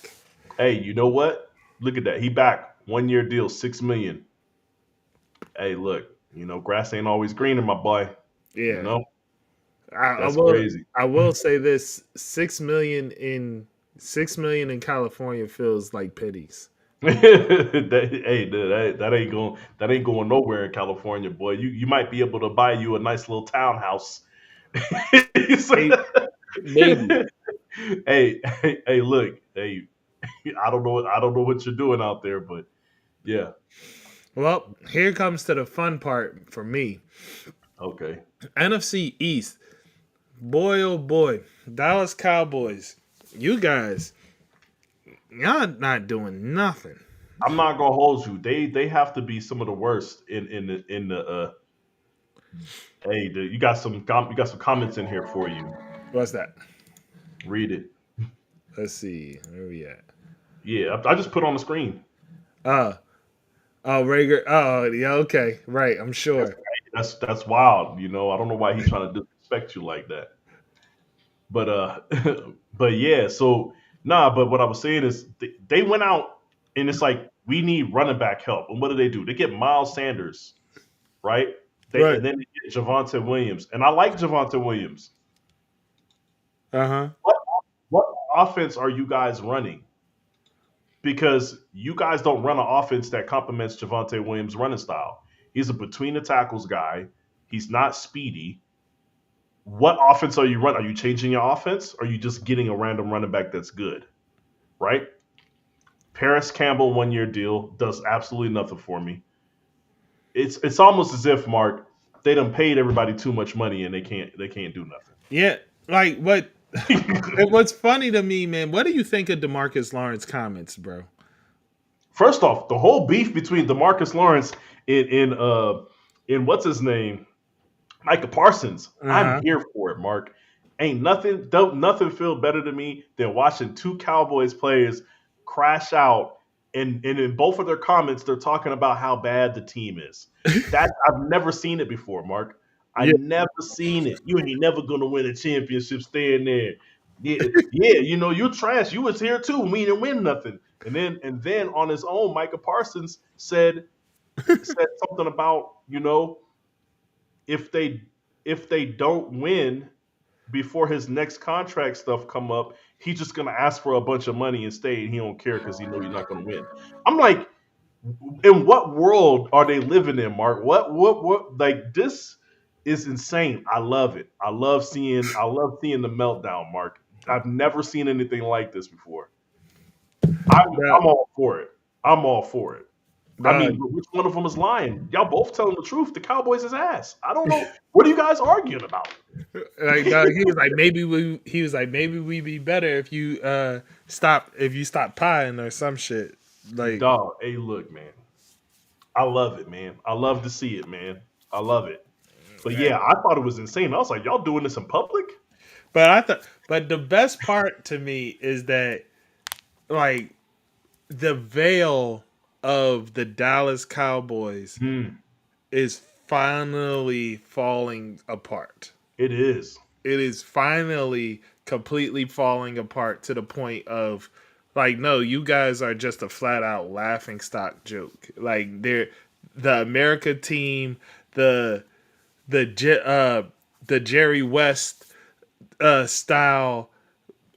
Hey, you know what? Look at that. He back. 1 year deal, 6 million. Hey, look, grass ain't always greener, my boy. You Yeah, know, I that's will. crazy. I will say this: 6 million in California feels like pities. That ain't going nowhere in California, boy. You might be able to buy you a nice little townhouse. Hey, maybe. Hey, look, hey, I don't know what you're doing out there, but yeah, Well, here comes to the fun part for me. okay. NFC East. Boy, oh boy, Dallas Cowboys. You guys, y'all not doing nothing. I'm not gonna hold you. They have to be some of the worst in the. Hey, you got some comments in here for you. What's that? Read it. Let's see. Where we at? Yeah, I just put on the screen. Uh oh, Rager. Oh, yeah, okay. Right, I'm That's sure. that's wild. I don't know why he's trying to disrespect you like that. But but yeah. So nah. But what I was saying is they went out and it's like we need running back help. And what do? They get Miles Sanders, right? Right. And then they get Javante Williams, and I like Javante Williams. Uh-huh. What what offense are you guys running? Because you guys don't run an offense that complements Javante Williams' running style. He's a between the tackles guy. He's not speedy. What offense are you running? Are you changing your offense? Or are you just getting a random running back that's good? Right? Paris Campbell 1 year deal does absolutely nothing for me. It's almost as if Mark they done paid everybody too much money and they can't do Yeah, like what nothing. what's funny to me, man, what do you think of DeMarcus Lawrence comments, bro? First off, the whole beef between Demarcus Lawrence in what's his name Micah Parsons. I'm Uh-huh. here for it, Mark. Ain't nothing don't nothing feel better to me than watching two Cowboys players crash out and in both of their comments they're talking about how bad the team is. That I've never seen it before, Mark. I Yeah. never seen it. You ain't never gonna win a championship staying there. Yeah, yeah, you're trash. You was here too. We didn't win nothing. And then on his own, Micah Parsons said something about, if they don't win before his next contract stuff come up, he's just gonna ask for a bunch of money and stay, and he don't care because he know he's not gonna win. I'm like, in what world are they living in, Mark? What? Like this is insane. I love it. I love seeing the meltdown, Mark. I've never seen anything like this before. I'm Dog, all for it. I'm all for it. I mean, dog, which one of them is lying? Y'all both telling the truth. The Cowboys is ass. I don't know. What are you guys arguing about? like dog, he was like maybe we be better if you stop pieing or some shit. Like Dog, hey, look, man. I love it, man. I love to see it, man. I love it. But yeah, I thought it was insane. I was like, y'all doing this in public? but the best part to me is that like the veil of the Dallas Cowboys Hmm. is finally falling apart. It is. It is finally completely falling apart to the point of like, no, you guys are just a flat out laughing stock joke. Like they're the America team, the the the Jerry West style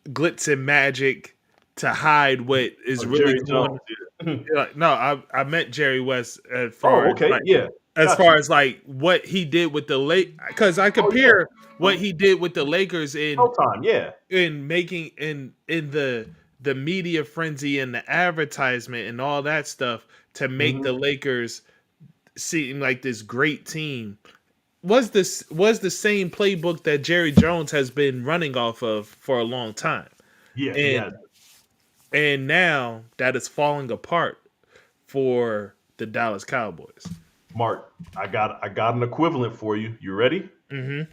glitz and magic to hide what is Oh, really Jerry going. Jones. Yeah. Like, no, I meant Jerry West Oh, okay. Yeah. as Got you. far as like what he did with the late because I Oh, yeah. compare what he did with the Lakers Showtime. Yeah. in making in the media frenzy and the advertisement and all that stuff to make the Hmm. Lakers seem like this great team was the same playbook that Jerry Jones has been running off of for a long time. Yeah. He And has. and now that is falling apart for the Dallas Cowboys. Mark, I got an equivalent for you. You ready? Mm-hmm.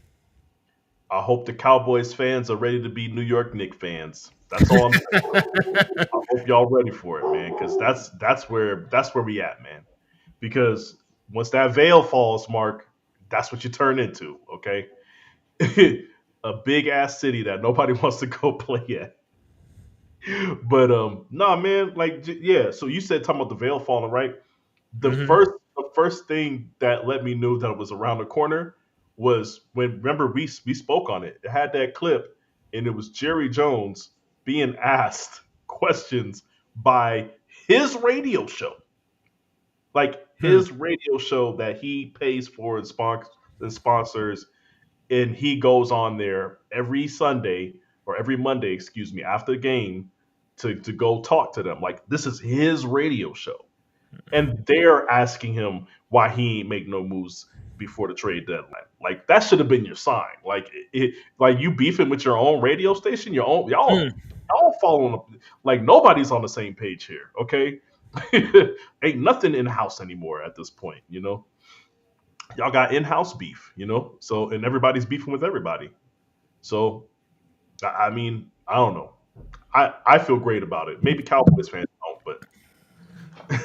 I hope the Cowboys fans are ready to be New York Knicks fans. That's all I'm saying. I hope y'all ready for it, man, because that's where we at, man. Because once that veil falls, Mark, that's what you turn into. Okay, a big ass city that nobody wants to go play at. But nah, man, like yeah. So you said talking about the veil falling, right? the Hmm. first the first thing that let me know that it was around the corner was when remember we spoke on it. It had that clip, and it was Jerry Jones being asked questions by his radio show, like Hmm. his radio show that he pays for and sponsors, and he goes on there every Sunday or every Monday, excuse me, after the game to go talk to them. Like this is his radio show, and they're asking him why he ain't make no moves before the trade deadline. Like that should have been your sign. Like you beefing with your own radio station, your own y'all following up. Like nobody's on the same page here. Okay, ain't nothing in house anymore at this point. Y'all got in house beef. So and everybody's beefing with everybody. So I mean I don't know. I feel great about it. Maybe Cowboys fans don't, but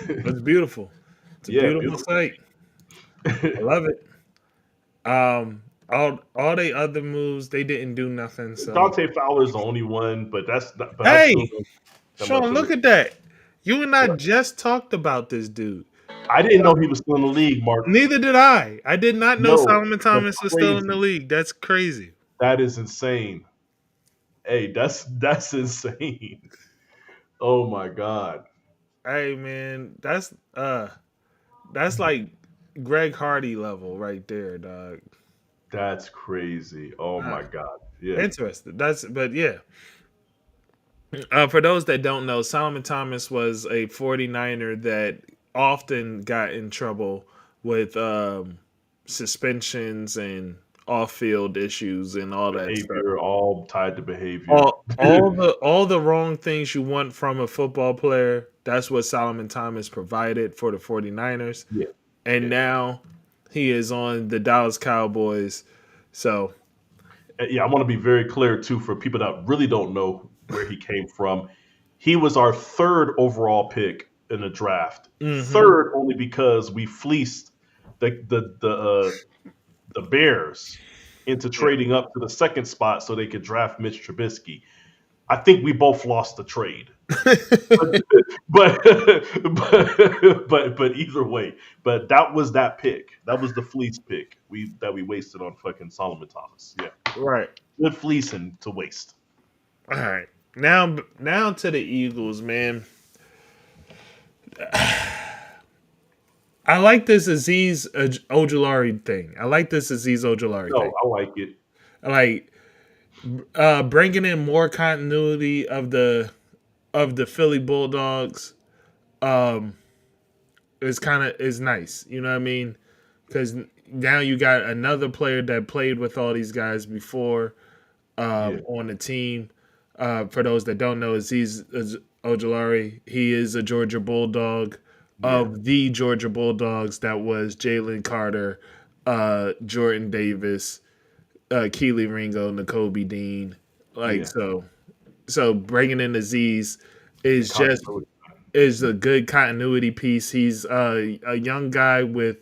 It's beautiful. It's a yeah, beautiful beautiful. sight. I love it. All the other moves, they didn't do nothing. So Dante Fowler's the only one, but I still hey, don't that much Sean, of look it. at that. You and I What? just talked about this dude. I didn't know he was still in the league, Mark. Neither did I. I did not know Yo, Solomon that's Thomas was still in the crazy. league. That's crazy. That is insane. Hey, that's insane. Oh my god, Hey man, that's like Greg Hardy level right there, dog. that's crazy. Oh Uh, my god. Yeah, interested. But yeah. For those that don't know, Solomon Thomas was a 49er that often got in trouble with suspensions and off-field issues and all that stuff. behavior all tied to behavior. All the wrong things you want from a football player, that's what Solomon Thomas provided for the 49ers. Yeah, And yeah, now he is on the Dallas Cowboys. So, yeah. I want to be very clear too for people that really don't know where he came from. He was our third overall pick in the draft. mhm. Third only because we fleeced the Bears into Yeah. trading up to the second spot so they could draft Mitch Trubisky. I think we both lost the trade, but but either way, but that was that pick. That was the fleece pick we wasted on fucking Solomon Thomas. Yeah, Right. good fleecing to waste. All right. Now to the Eagles, man. I like this Aziz Ojulari thing. I like this Aziz Ojulari No, thing. I like it. Like bringing in more continuity of the Philly Bulldogs um, is nice. You know what I mean? Because now you got another player that played with all these guys before Yeah, on the team. For those that don't know, Aziz Ojulari, he is a Georgia Bulldog yeah, of the Georgia Bulldogs that was Jalen Carter, Jordan Davis, Keely Ringo, N'Kobe Dean. Like yeah. so bringing in Aziz The is just continuity. is a good continuity piece. He's a young guy with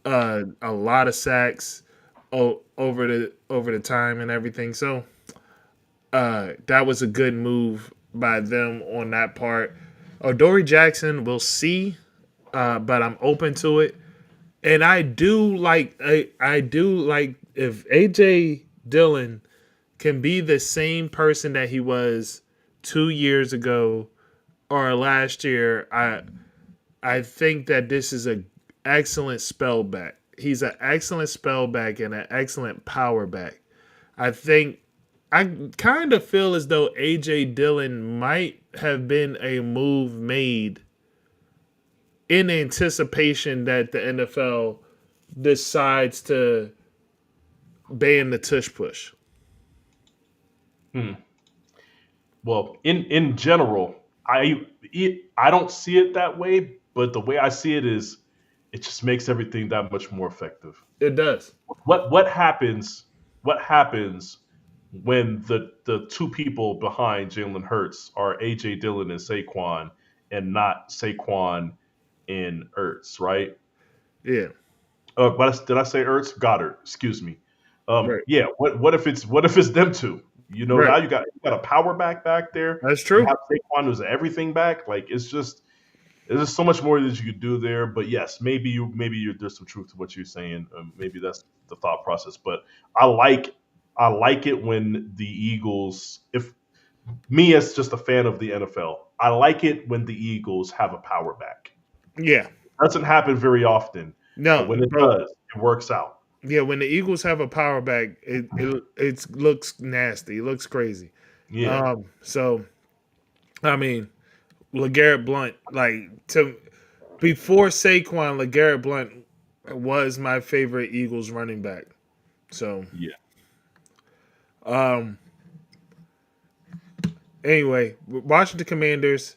a lot of sacks over the time and everything. So that was a good move by them on that part. Dory Jackson, we'll see, but I'm open to it. And I do like if AJ Dillon can be the same person that he was 2 years ago or last year. I think that this is a excellent spell back. He's an excellent spell back and an excellent power back. I think I kind of feel as though AJ Dillon might have been a move made in anticipation that the NFL decides to ban the tush push. Hmm. Well, in general, I don't see it that way, but the way I see it is, it just makes everything that much more effective. It does. What happens? what happens when the two people behind Jalen Hurts are AJ Dillon and Saquon, and not Saquon and Ertz, right? Yeah. Did I say Ertz? Goddard, excuse me. Right. Yeah. What if it's them two? Right. Now you got a power back there. That's You true. have Saquon who's everything back. Like there's just so much more that you could do there. But yes, there's some truth to what you're saying. Maybe that's the thought process. But I like I like it when the Eagles, if me as just a fan of the NFL, I like it when the Eagles have a power back. Yeah. Doesn't happen very often, but No, when it but does, it works out. yeah, when the Eagles have a power back, it looks nasty. It looks crazy. Yeah, So I mean, LeGarrette Blunt, like to before Saquon, LeGarrette Blunt was my favorite Eagles running back. So yeah, um anyway, Washington Commanders,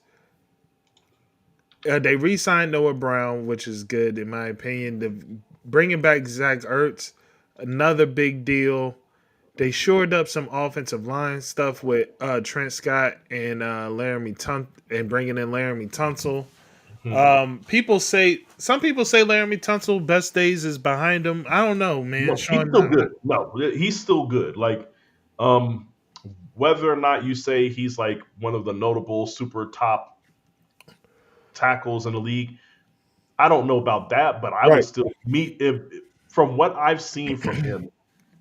they re-signed Noah Brown, which is good in my opinion. Bringing back Zach Ertz, another big deal. They shored up some offensive line stuff with Trent Scott and and bringing in Laramie Tunsil. Mhm. Some people say Laramie Tunsil best days is behind him. I don't know, man. No, he's Sean, still good. No, he's still good. Um, whether or not you say he's like one of the notable super top tackles in the league, I don't know about that, but I would right? still meet if from what I've seen from him,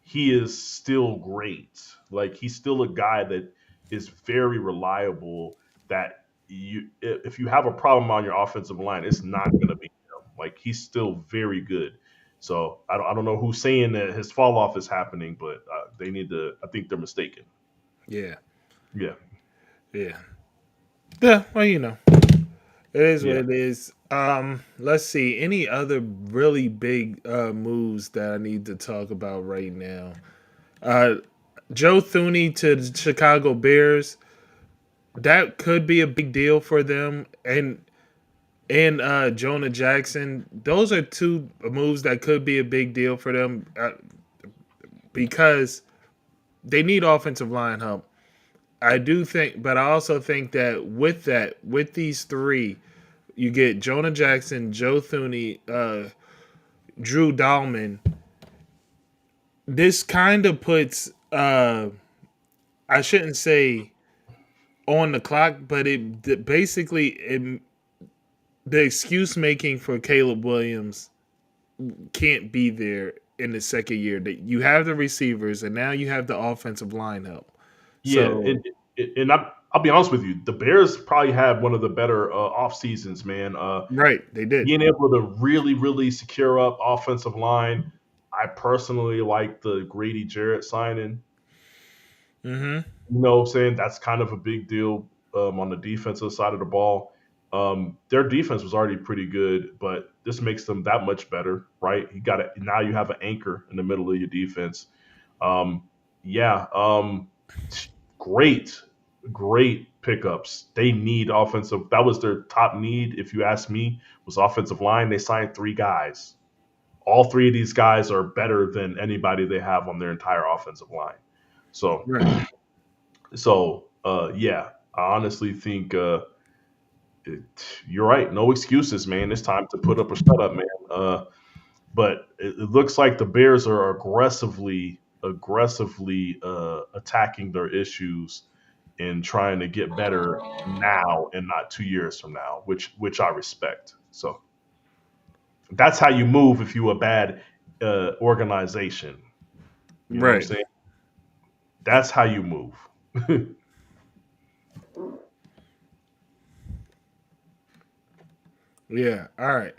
he is still great. Like he's still a guy that is very reliable. That if you have a problem on your offensive line, it's not going to be him. Like he's still very good. So I don't know who's saying that his fall off is happening, but they need to. I think they're mistaken. Yeah, Yeah, yeah, yeah. Well, it is what yeah, it is. Let's see. Any other really big moves that I need to talk about right now? Uh, Joe Thuney to the Chicago Bears. That could be a big deal for them, and Jonah Jackson. Those are two moves that could be a big deal for them because they need offensive line help. I do think, but I also think that with these three, you get Jonah Jackson, Joe Thuney, Drew Dahlman. This kind of puts I shouldn't say on the clock, but it the excuse making for Caleb Williams can't be there in the second year. That you have the receivers and now you have the offensive line help. yeah. So And I'll be honest with you, the Bears probably had one of the better off seasons, man. right, they did. Being able to really, really secure up offensive line. I personally like the Grady Jarrett signing. Mm-hmm. What I'm saying? That's kind of a big deal on the defensive side of the ball. Their defense was already pretty good, but this makes them that much better, right? You got it. Now you have an anchor in the middle of your defense. Um, yeah, great, great pickups. They need offensive. That was their top need, if you ask me, was offensive line. They signed three guys. All three of these guys are better than anybody they have on their entire offensive line. So, Right. yeah, I honestly think it, you're right. No excuses, man. It's time to put up or shut up, man. But it looks like the Bears are aggressively attacking their issues and trying to get better now and not 2 years from now, which I respect. So that's how you move if you a bad organization. You know what I'm Right. saying? That's how you move. Yeah. All right.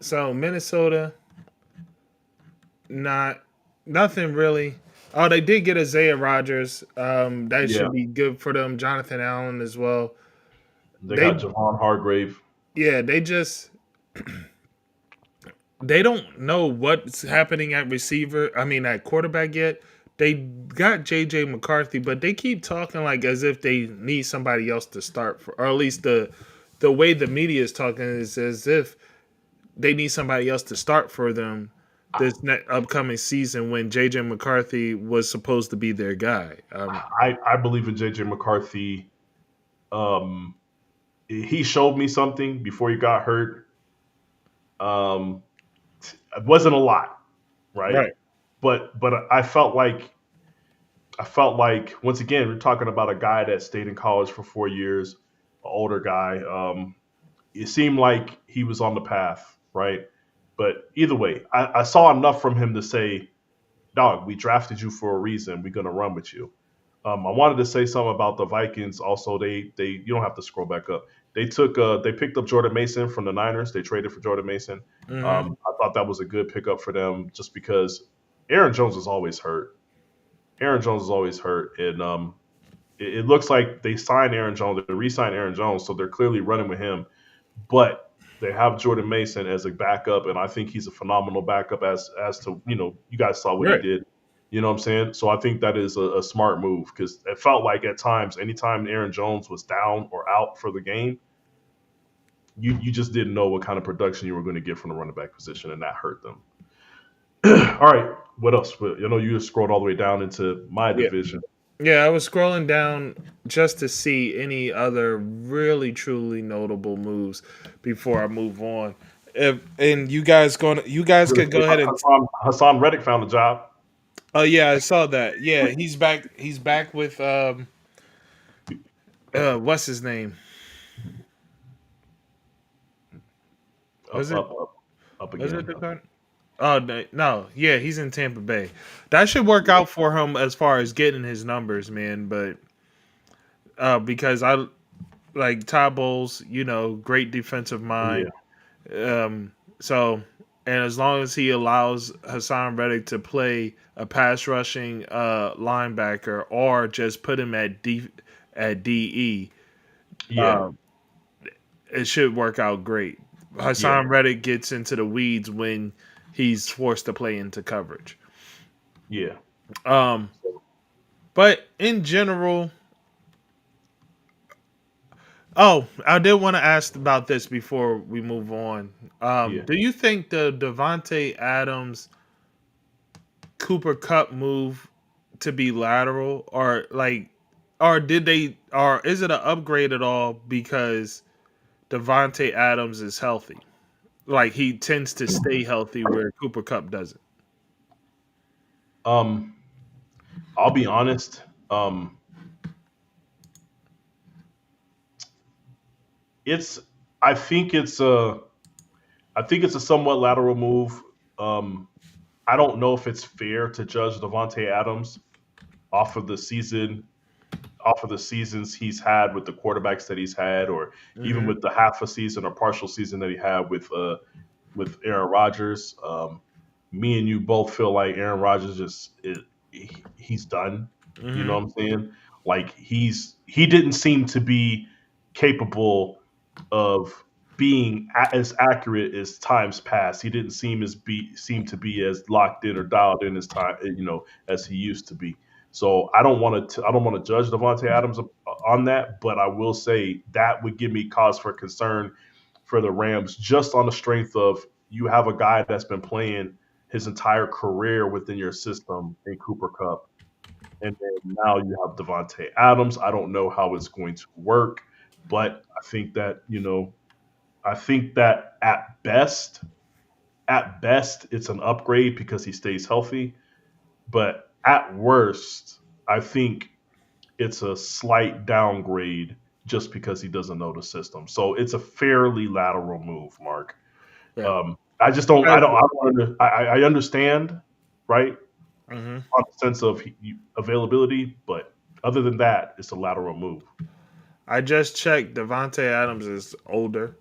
So Minnesota, not nothing really. Oh, they did get Isaiah Rogers. That Yeah, should be good for them. Jonathan Allen as well. they got They Javon Hargrave. yeah, they don't know what's happening at receiver. I mean at quarterback yet. They got JJ McCarthy, but they keep talking like as if they need somebody else to start for, or at least the way the media is talking is as if they need somebody else to start for them this upcoming season when JJ McCarthy was supposed to be their guy. I believe in JJ McCarthy. Um, he showed me something before he got hurt. Um, it wasn't a lot, right? Right. But I felt like once again we're talking about a guy that stayed in college for 4 years, an older guy. It seemed like he was on the path, right? But either way, I saw enough from him to say, "Dog, we drafted you for a reason. We're gonna run with you." I wanted to say something about the Vikings. Also, they you don't have to scroll back up. They picked up Jordan Mason from the Niners. They traded for Jordan Mason. Hmm. I thought that was a good pickup for them, just because Aaron Jones is always hurt. Aaron Jones is always hurt, and it looks like they signed Aaron Jones, they re-signed Aaron Jones, so they're clearly running with him. But they have Jordan Mason as a backup, and I think he's a phenomenal backup as to you guys saw what he Right. did. You know what I'm saying? So I think that is a smart move, because it felt like at times, anytime Aaron Jones was down or out for the game, you just didn't know what kind of production you were going to get from the running back position, and that hurt them. All right, what else? You just scrolled all the way down into my Yeah. division. Yeah, I was scrolling down just to see any other really truly notable moves before I move on. And you guys could go ahead and Hassan Reddick found a job. oh yeah, I saw that. Yeah, he's back with what's his name? Was Up, it up, up, up was it again. the gun? Oh no, yeah, he's in Tampa Bay. That should work out for him as far as getting his numbers, man. But because I like Todd Bowles, great defensive Yeah, mind. So, and as long as he allows Hassan Reddick to play a pass rushing linebacker or just put him at DE, yeah, uh, it should work out great. yeah, Hassan Reddick gets into the weeds when he's forced to play into coverage. yeah. Um, but in general, oh, I did want to ask about this before we move on. Yeah. Do you think the Devonte Adams Cooper Cup move to be lateral, or is it an upgrade at all because Devonte Adams is healthy? Like he tends to stay healthy where Cooper Cup doesn't. Um, I'll be honest. It's I think it's a I think it's a somewhat lateral move. Um, I don't know if it's fair to judge Devonte Adams off of the season, off of the seasons he's had with the quarterbacks that he's had, or even Hmm. with the half a season or partial season that he had with Aaron Rodgers. Me and you both feel like Aaron Rodgers he's done. You know Hmm. what I'm saying? Like he didn't seem to be capable of being as accurate as times past. He didn't seem to be as locked in or dialed in as time as he used to be. So I don't want to judge Devontae Adams on that, but I will say that would give me cause for concern for the Rams, just on the strength of you have a guy that's been playing his entire career within your system in Cooper Cup, and then now you have Devontae Adams. I don't know how it's going to work, but I think that at best, it's an upgrade because he stays healthy. But at worst, I think it's a slight downgrade just because he doesn't know the system. So it's a fairly lateral move, Mark. Yeah. I just don't. I understand, right, Hmm. on the sense of availability, but other than that, it's a lateral move. I just checked. Devonte Adams is older,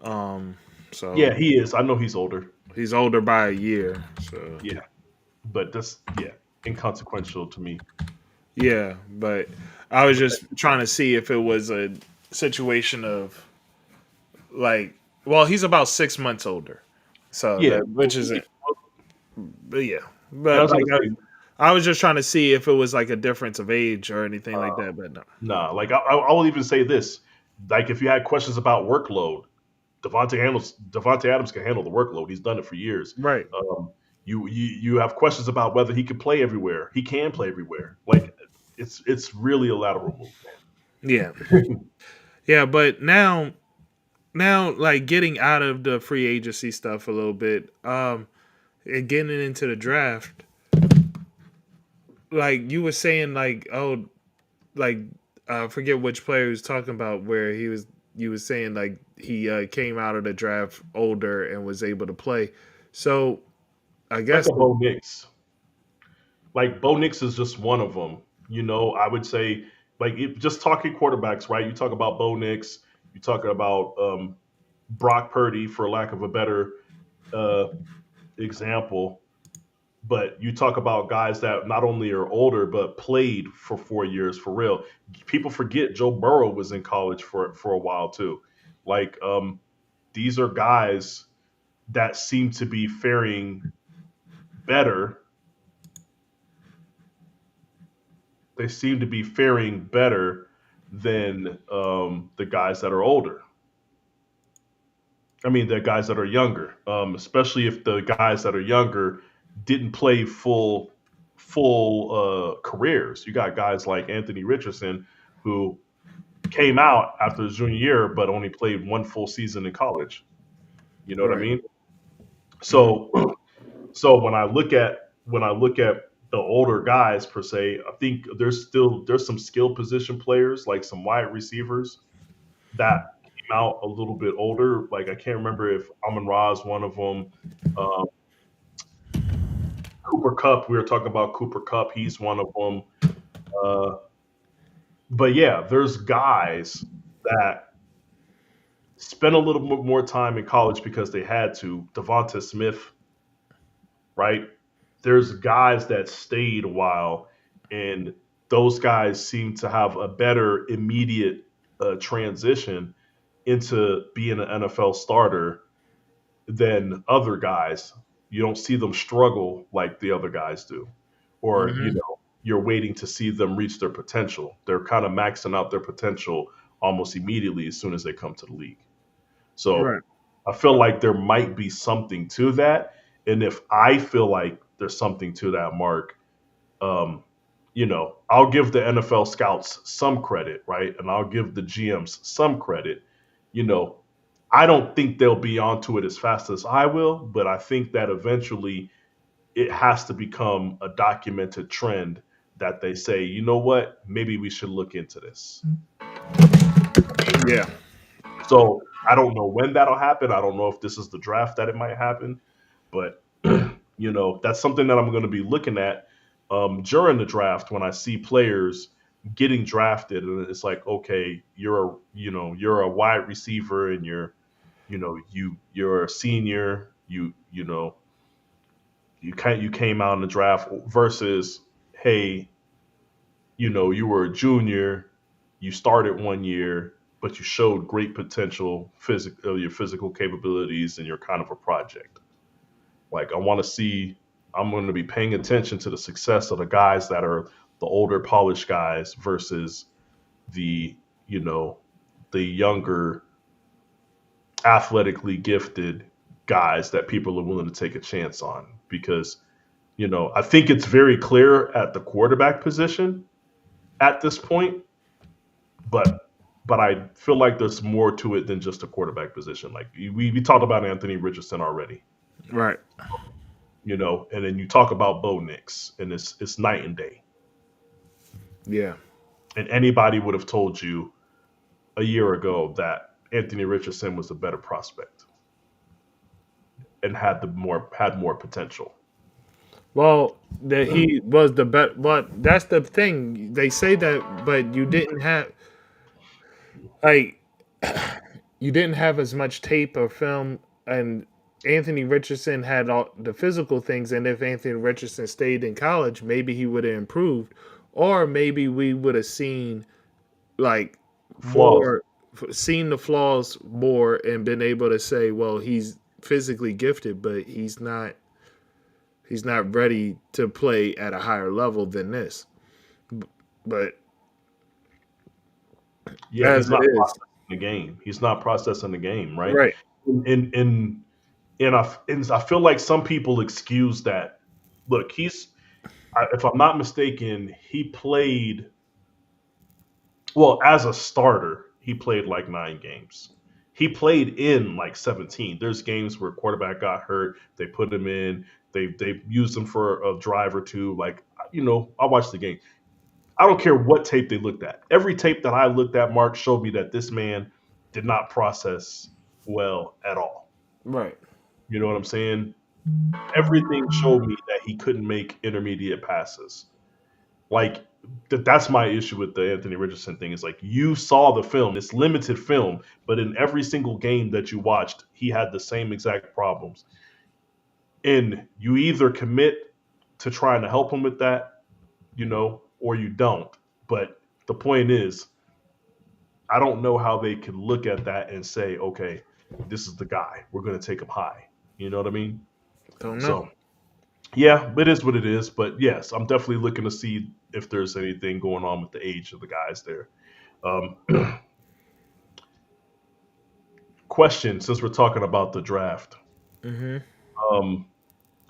um, so Yeah, he is. I know he's older. he's older by a year. So Yeah, but that's inconsequential to me. yeah, but I was just trying to see if it was a situation of like, well, he's about 6 months older, so Yeah, that which isn't, but yeah, and I but was like gonna say, I was just trying to see if it was like a difference of age or anything like that, but no. nah. Like I will even say this: like if you had questions about workload, Devonte Adams can handle the workload. He's done it for years. Right. Um, You have questions about whether he can play everywhere. He can play everywhere. Like it's really a lateral move, Yeah. man. Yeah, but now like getting out of the free agency stuff a little bit, and getting into the draft, like you were saying, like, oh, like forget which player he was talking about, where you was saying like he came out of the draft older and was able to play. So I Like guess a Bo Nix. Like Bo Nix is just one of them. I would say just talking quarterbacks, right? You talk about Bo Nix, you talk about Brock Purdy, for lack of a better uh, example. But you talk about guys that not only are older but played for 4 years for real. People forget Joe Burrow was in college for a while too. Like these are guys that seem to be faring better. They seem to be faring better than the guys that are older. I mean, the guys that are younger, especially if the guys that are younger didn't play full careers. You got guys like Anthony Richardson who came out after his junior year, but only played one full season in college. You know what I right. mean? Hmm. So, so when I look at the older guys per se, I think there's some skill position players like some wide receivers that came out a little bit older. Like I can't remember if Amon Ra is one of them. Um, Cooper Cup, we were talking about Cooper Cup. He's one of them. Uh, but yeah, there's guys that spent a little bit more time in college because they had to. Devonta Smith, right? There's guys that stayed a while, and those guys seem to have a better immediate transition into being an NFL starter than other guys. You don't see them struggle like the other guys do, or Hmm. you're waiting to see them reach their potential. They're kind of maxing out their potential almost immediately as soon as they come to the league. So Right. I feel like there might be something to that. And if I feel like there's something to that, Mark, I'll give the NFL scouts some credit, right? And I'll give the GMs some credit. You know, I don't think they'll be onto it as fast as I will, but I think that eventually it has to become a documented trend that they say, you know what, maybe we should look into this. Yeah. So I don't know when that'll happen. I don't know if this is the draft that it might happen, but that's something that I'm going to be looking at during the draft when I see players getting drafted, and it's like, okay, you're a wide receiver, and you're a senior, you came out in the draft versus, hey, you were a junior, you started 1 year, but you showed great potential, your physical capabilities, and you're kind of a project. Like I want to see, I'm going to be paying attention to the success of the guys that are the older, polished guys versus the, you know, the younger, athletically gifted guys that people are willing to take a chance on. Because, I think it's very clear at the quarterback position at this point, but I feel like there's more to it than just a quarterback position. Like we talked about Anthony Richardson already, Right. and then you talk about Bo Nix, and it's night and day. Yeah. And anybody would have told you a year ago that Anthony Richardson was a better prospect and had more potential. Well, that he was the best. But that's the thing. They say that, but you didn't have like you didn't have as much tape or film, and Anthony Richardson had all the physical things. And if Anthony Richardson stayed in college, maybe he would have improved, or maybe we would have seen like Flaws. more, seen the flaws more, and been able to say, well, he's physically gifted, but he's not ready to play at a higher level than this. But Yeah, as he's it not is, processing the game. He's not processing the game, right? right? And and I feel like some people excuse that. Look, if I'm not mistaken, he played well as a starter. He played like 9 games. He played in like 17. There's games where quarterback got hurt. They put him in. They used him for a drive or two. Like I watched the game. I don't care what tape they looked at. Every tape that I looked at, Mark, showed me that this man did not process well at all. Right. You know what I'm saying? Everything showed me that he couldn't make intermediate passes. Like that's my issue with the Anthony Richardson thing. Is like you saw the film, it's limited film, but in every single game that you watched, he had the same exact problems. And you either commit to trying to help him with that, or you don't. But the point is, I don't know how they can look at that and say, okay, this is the guy. We're going to take him high. You know what I mean? Don't know. So, yeah, it is what it is. But yes, I'm definitely looking to see if there's anything going on with the age of the guys there. Um, question, since we're talking about the draft, Hmm. um,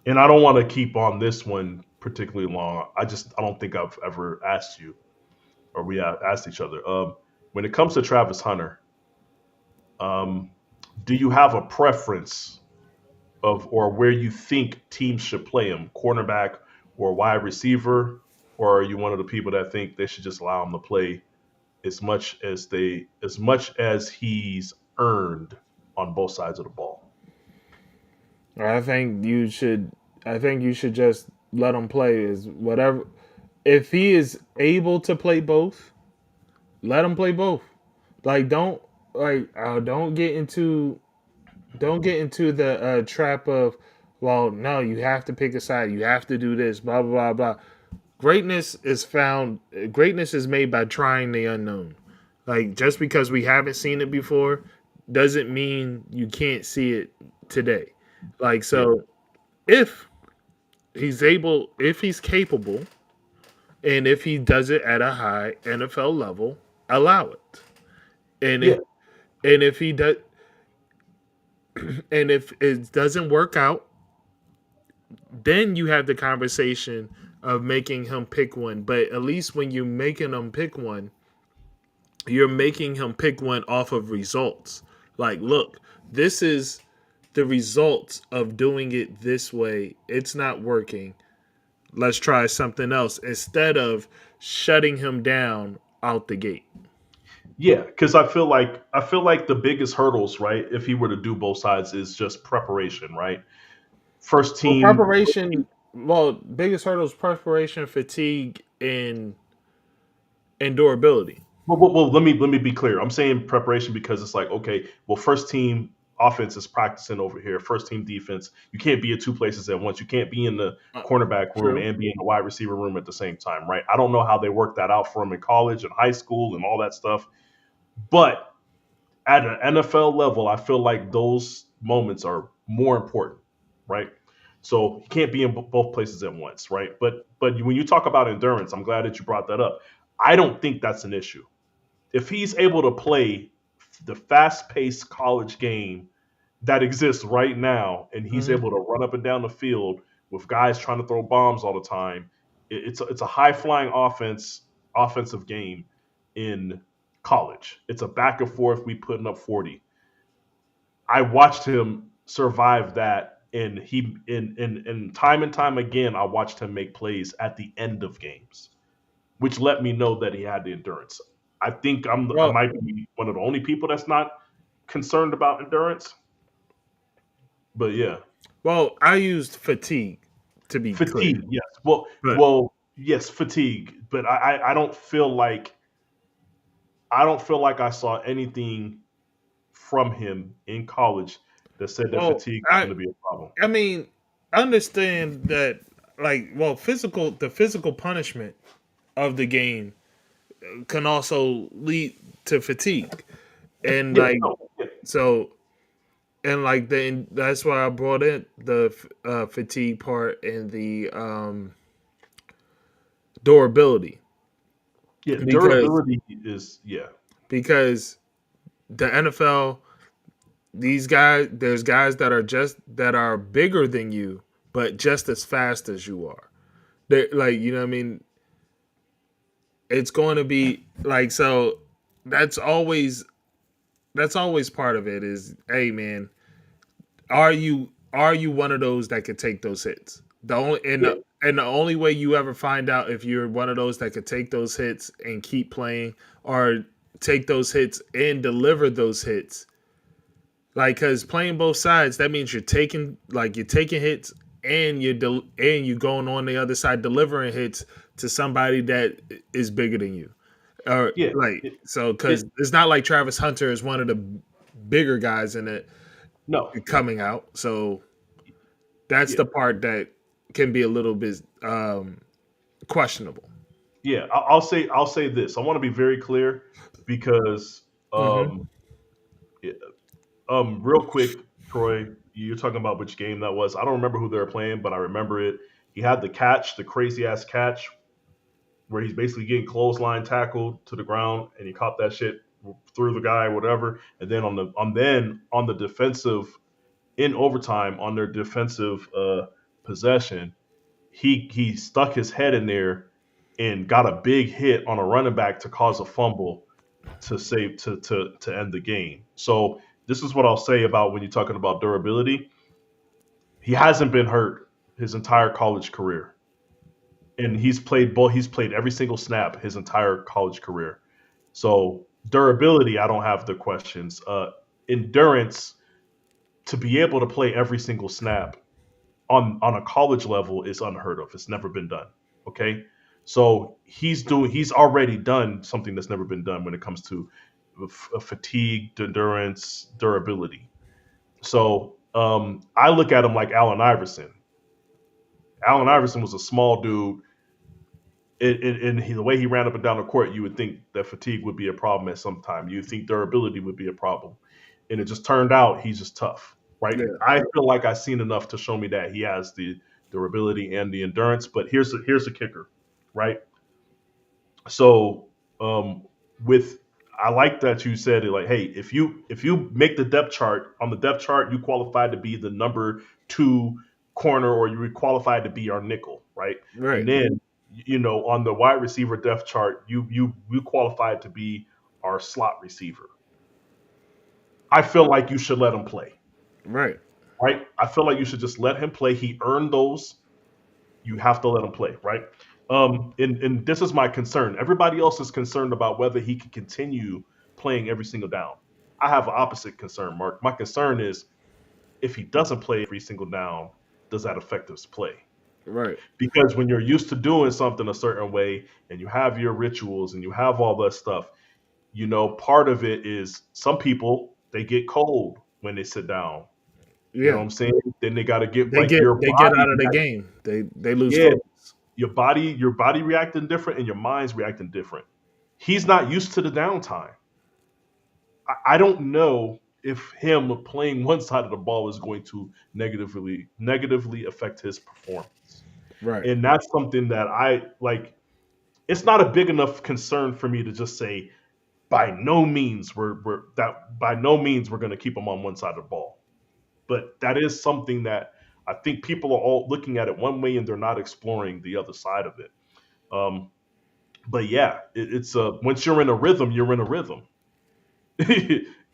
and I don't want to keep on this one particularly long. I don't think I've ever asked you or we have asked each other. When it comes to Travis Hunter, um, do you have a preference of or where you think teams should play him, cornerback or wide receiver, or are you one of the people that think they should just allow him to play as much as he's earned on both sides of the ball? I think you should. I think you should just let him play. Is whatever. If he is able to play both, let him play both. Like don't get into the trap of, well, no, you have to pick a side. You have to do this. Blah blah blah blah. Greatness is found. Greatness is made by trying the unknown. Like just because we haven't seen it before, doesn't mean you can't see it today. Like Yeah, so, if if he's capable, and if he does it at a high NFL level, allow it. And yeah, if he does, and if it doesn't work out, then you have the conversation of making him pick one. But at least when you're making him pick one, you're making him pick one off of results. Like, look, this is the results of doing it this way. It's not working. Let's try something else instead of shutting him down out the gate. yeah. Because I feel like the biggest hurdles, right, if he were to do both sides, is just preparation, right? First Well, team. preparation. Well, biggest hurdles: preparation, fatigue, and durability. Well, let me be clear. I'm saying preparation because it's like, okay, well, first team offense is practicing over here. First team defense, you can't be at two places at once. You can't be in the Uh, cornerback room True. and be in the wide receiver room at the same time, right? I don't know how they work that out for him in college and high school and all that stuff, but at an NFL level, I feel like those moments are more important, right? So you can't be in both places at once, right? But when you talk about endurance, I'm glad that you brought that up. I don't think that's an issue if he's able to play the fast-paced college game that exists right now, and he's Hmm. able to run up and down the field with guys trying to throw bombs all the time, it's a high-flying offensive game in college. It's a back and forth. We putting up 40. I watched him survive that, and he in time and time again, I watched him make plays at the end of games, which let me know that he had the endurance. I think I Well, might be one of the only people that's not concerned about endurance, but yeah, I used fatigue to be clear, fatigue. Yes, well, but yes, fatigue. But I don't feel like I saw anything from him in college that said that well, fatigue was I going to be a problem. I mean, understand that, like, well, the physical punishment of the game can also lead to fatigue, and Yeah, like no, yeah, so, and like then that's why I brought in the fatigue part and the durability, yeah. because Durability is yeah, because the NFL these guys, there's guys that are bigger than you, but just as fast as you are. They're like, you know what I mean? It's going to be like, so that's always that's always part of it is, hey man, are you one of those that could take those hits? The only Yeah, and the only way you ever find out if you're one of those that could take those hits and keep playing, or take those hits and deliver those hits. Like, because playing both sides, that means you're taking hits, and and you going on the other side delivering hits to somebody that is bigger than you. Or yeah. like, It, so, because it it's not like Travis Hunter is one of the bigger guys in it no, no. coming out. So that's Yeah, the part that can be a little bit questionable. yeah. I'll say this. I want to be very clear because Hmm. um yeah, real quick, Troy, you're talking about which game that was. I don't remember who they were playing, but I remember it. He had the catch, the crazy ass catch, where he's basically getting clothesline tackled to the ground, and he caught that shit through the guy, whatever. And then on the defensive in overtime on their defensive possession, he stuck his head in there and got a big hit on a running back to cause a fumble to save to end the game. So this is what I'll say about when you're talking about durability. He hasn't been hurt his entire college career, and he's played every single snap his entire college career. So durability, I don't have the questions. Endurance, to be able to play every single snap on a college level is unheard of. It's never been done. Okay, so he's already done something that's never been done when it comes to fatigue, endurance, durability. So I look at him like Allen Iverson. Allen Iverson was a small dude. The way he ran up and down the court, you would think that fatigue would be a problem at some time. You would think durability would be a problem, and it just turned out he's just tough, right? Yeah. I feel like I've seen enough to show me that he has the durability and the endurance. But here's the kicker, right? So with I like that you said it like, hey, if you make the depth chart on the depth chart, you qualified to be the number two corner, or you qualified to be our nickel, right? And Right. then on the wide receiver depth chart, you qualified to be our slot receiver. I feel like you should let him play, Right. right? I feel like you should just let him play. He earned those. You have to let him play, right? And this is my concern. Everybody else is concerned about whether he can continue playing every single down. I have an opposite concern, Mark. My concern is if he doesn't play every single down, does that affect his play? Right. Because when you're used to doing something a certain way and you have your rituals and you have all that stuff, part of it is some people they get cold when they sit down. You know Yeah. what I'm saying? Then they got to get like your They get body. out of the game. They lose Yeah, focus. your body reacting different and your mind's reacting different. He's not used to the downtime. I don't know if him playing one side of the ball is going to negatively affect his performance. Right. And that's something that I like. It's not a big enough concern for me to just say by no means we're going to keep him on one side of the ball. But that is something that I think people are all looking at it one way and they're not exploring the other side of it. Um, but yeah, it's once you're in a rhythm, you're in a rhythm.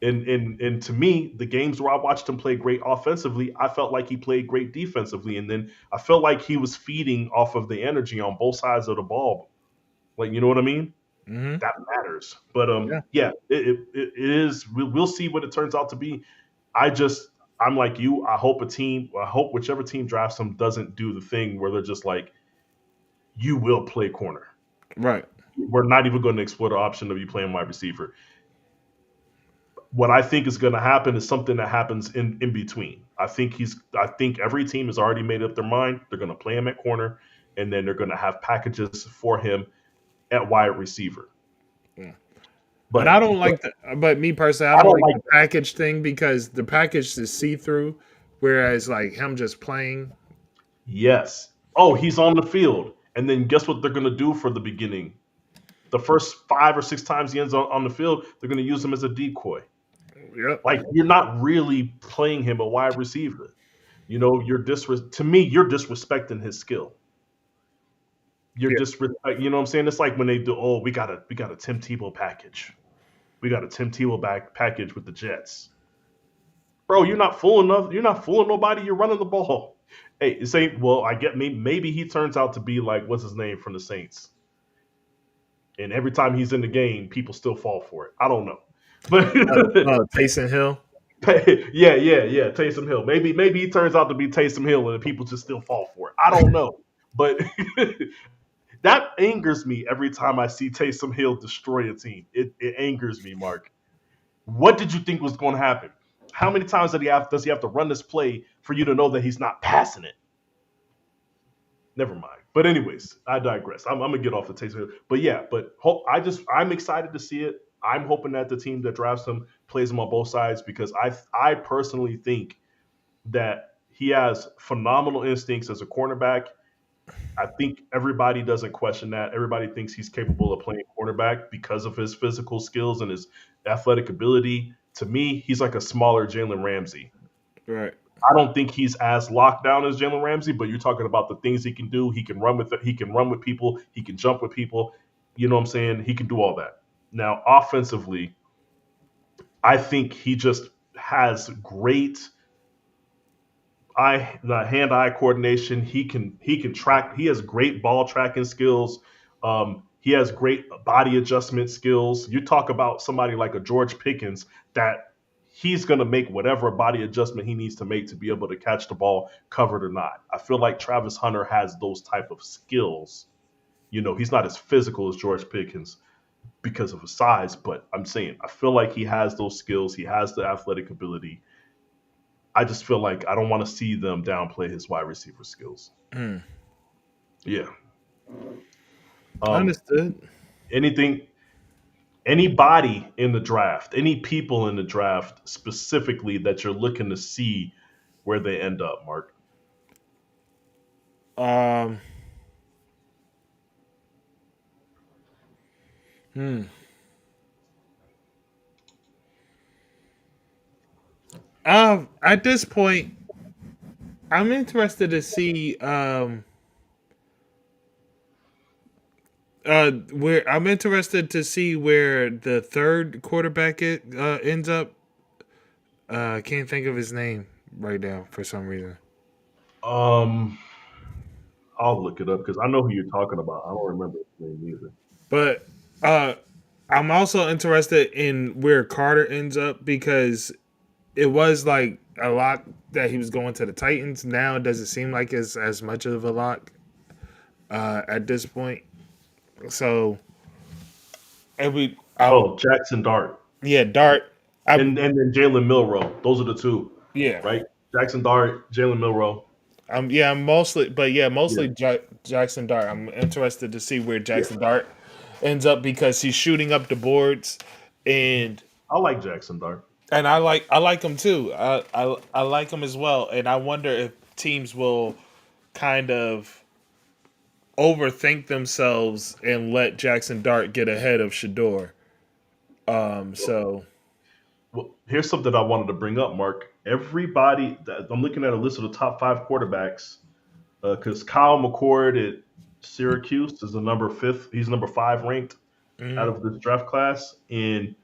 And to me, the games where I watched him play great offensively, I felt like he played great defensively, and then I felt like he was feeding off of the energy on both sides of the ball. Like, you know what I mean? Hmm. That matters. But Yeah. yeah, it is. We'll see what it turns out to be. I'm like you. I hope whichever team drafts him doesn't do the thing where they're just like, you will play corner. Right. We're not even going to explore the option of you playing wide receiver. What I think is going to happen is something that happens in between. I think every team has already made up their mind. They're going to play him at corner, and then they're going to have packages for him at wide receiver. Yeah. But I But don't but like the. But me personally, I I don't don't like like the package thing because the package is see through, whereas like him just playing. yes. Oh, he's on the field. And then guess what they're going to do for the beginning? The first 5 or 6 times he ends on the field, they're going to use him as a decoy. Yep. Like you're not really playing him a wide receiver. You know, to me, you're disrespecting his skill. You're Yeah. disrespect. You know what I'm saying? It's like when they do. Oh, we got a Tim Tebow package. We got a Tim Tebow back package with the Jets. Bro, you're not fooling enough. You're not fooling nobody. You're running the ball. Hey, say, well, I get maybe he turns out to be like what's his name from the Saints, and every time he's in the game, people still fall for it. I don't know, but Taysom Hill. yeah, Taysom Hill. Maybe he turns out to be Taysom Hill, and people just still fall for it. I don't know, but that angers me every time I see Taysom Hill destroy a team. It angers me, Mark. What did you think was going to happen? How many times does he have to run this play for you to know that he's not passing it? Never mind. But anyways, I digress. I'm gonna get off the Taysom Hill. But yeah, I'm excited to see it. I'm hoping that the team that drafts him plays him on both sides because I personally think that he has phenomenal instincts as a cornerback. I think everybody doesn't question that. Everybody thinks he's capable of playing cornerback because of his physical skills and his athletic ability. To me, he's like a smaller Jalen Ramsey. Right. I don't think he's as locked down as Jalen Ramsey, but you're talking about the things he can do. He can run with it. He can run with people. He can jump with people. You know what I'm saying? He can do all that. Now, offensively, I think he just has great the hand-eye coordination. He can track. He has great ball tracking skills. He has great body adjustment skills. You talk about somebody like a George Pickens that he's going to make whatever body adjustment he needs to make to be able to catch the ball, covered or not. I feel like Travis Hunter has those type of skills. You know, he's not as physical as George Pickens because of his size, but I'm saying I feel like he has those skills. He has the athletic ability. I just feel like I don't want to see them downplay his wide receiver skills. Mm. Yeah. Um, Understood. anything, anybody in the draft, any people in the draft specifically that you're looking to see where they end up, Mark? Um. Hmm. At this point, I'm interested to see where I'm interested to see where the third quarterback ends up. I can't think of his name right now for some reason. Um, I'll look it up because I know who you're talking about. I don't remember his name either. But uh I'm also interested in where Carter ends up because it was like a lock that he was going to the Titans. Now it doesn't seem like it's as much of a lock at this point. So every Oh, Jackson Dart yeah, Dart. I and then Jalen Milrow. Those are the two, yeah. right? Jackson Dart, Jalen Milrow. I'm mostly, but yeah, Yeah, mostly Jackson Dart. I'm interested to see where yeah. Jackson Dart ends up because he's shooting up the boards, and I like Jackson Dart. I like him too. I like him as well, and I wonder if teams will kind of overthink themselves and let Jackson Dart get ahead of Shador. So Well, here's something I wanted to bring up, Mark. Everybody, I'm looking at a list of the top five quarterbacks because Kyle McCord at Syracuse is the number fifth. He's number five ranked out mhm. of this draft class, and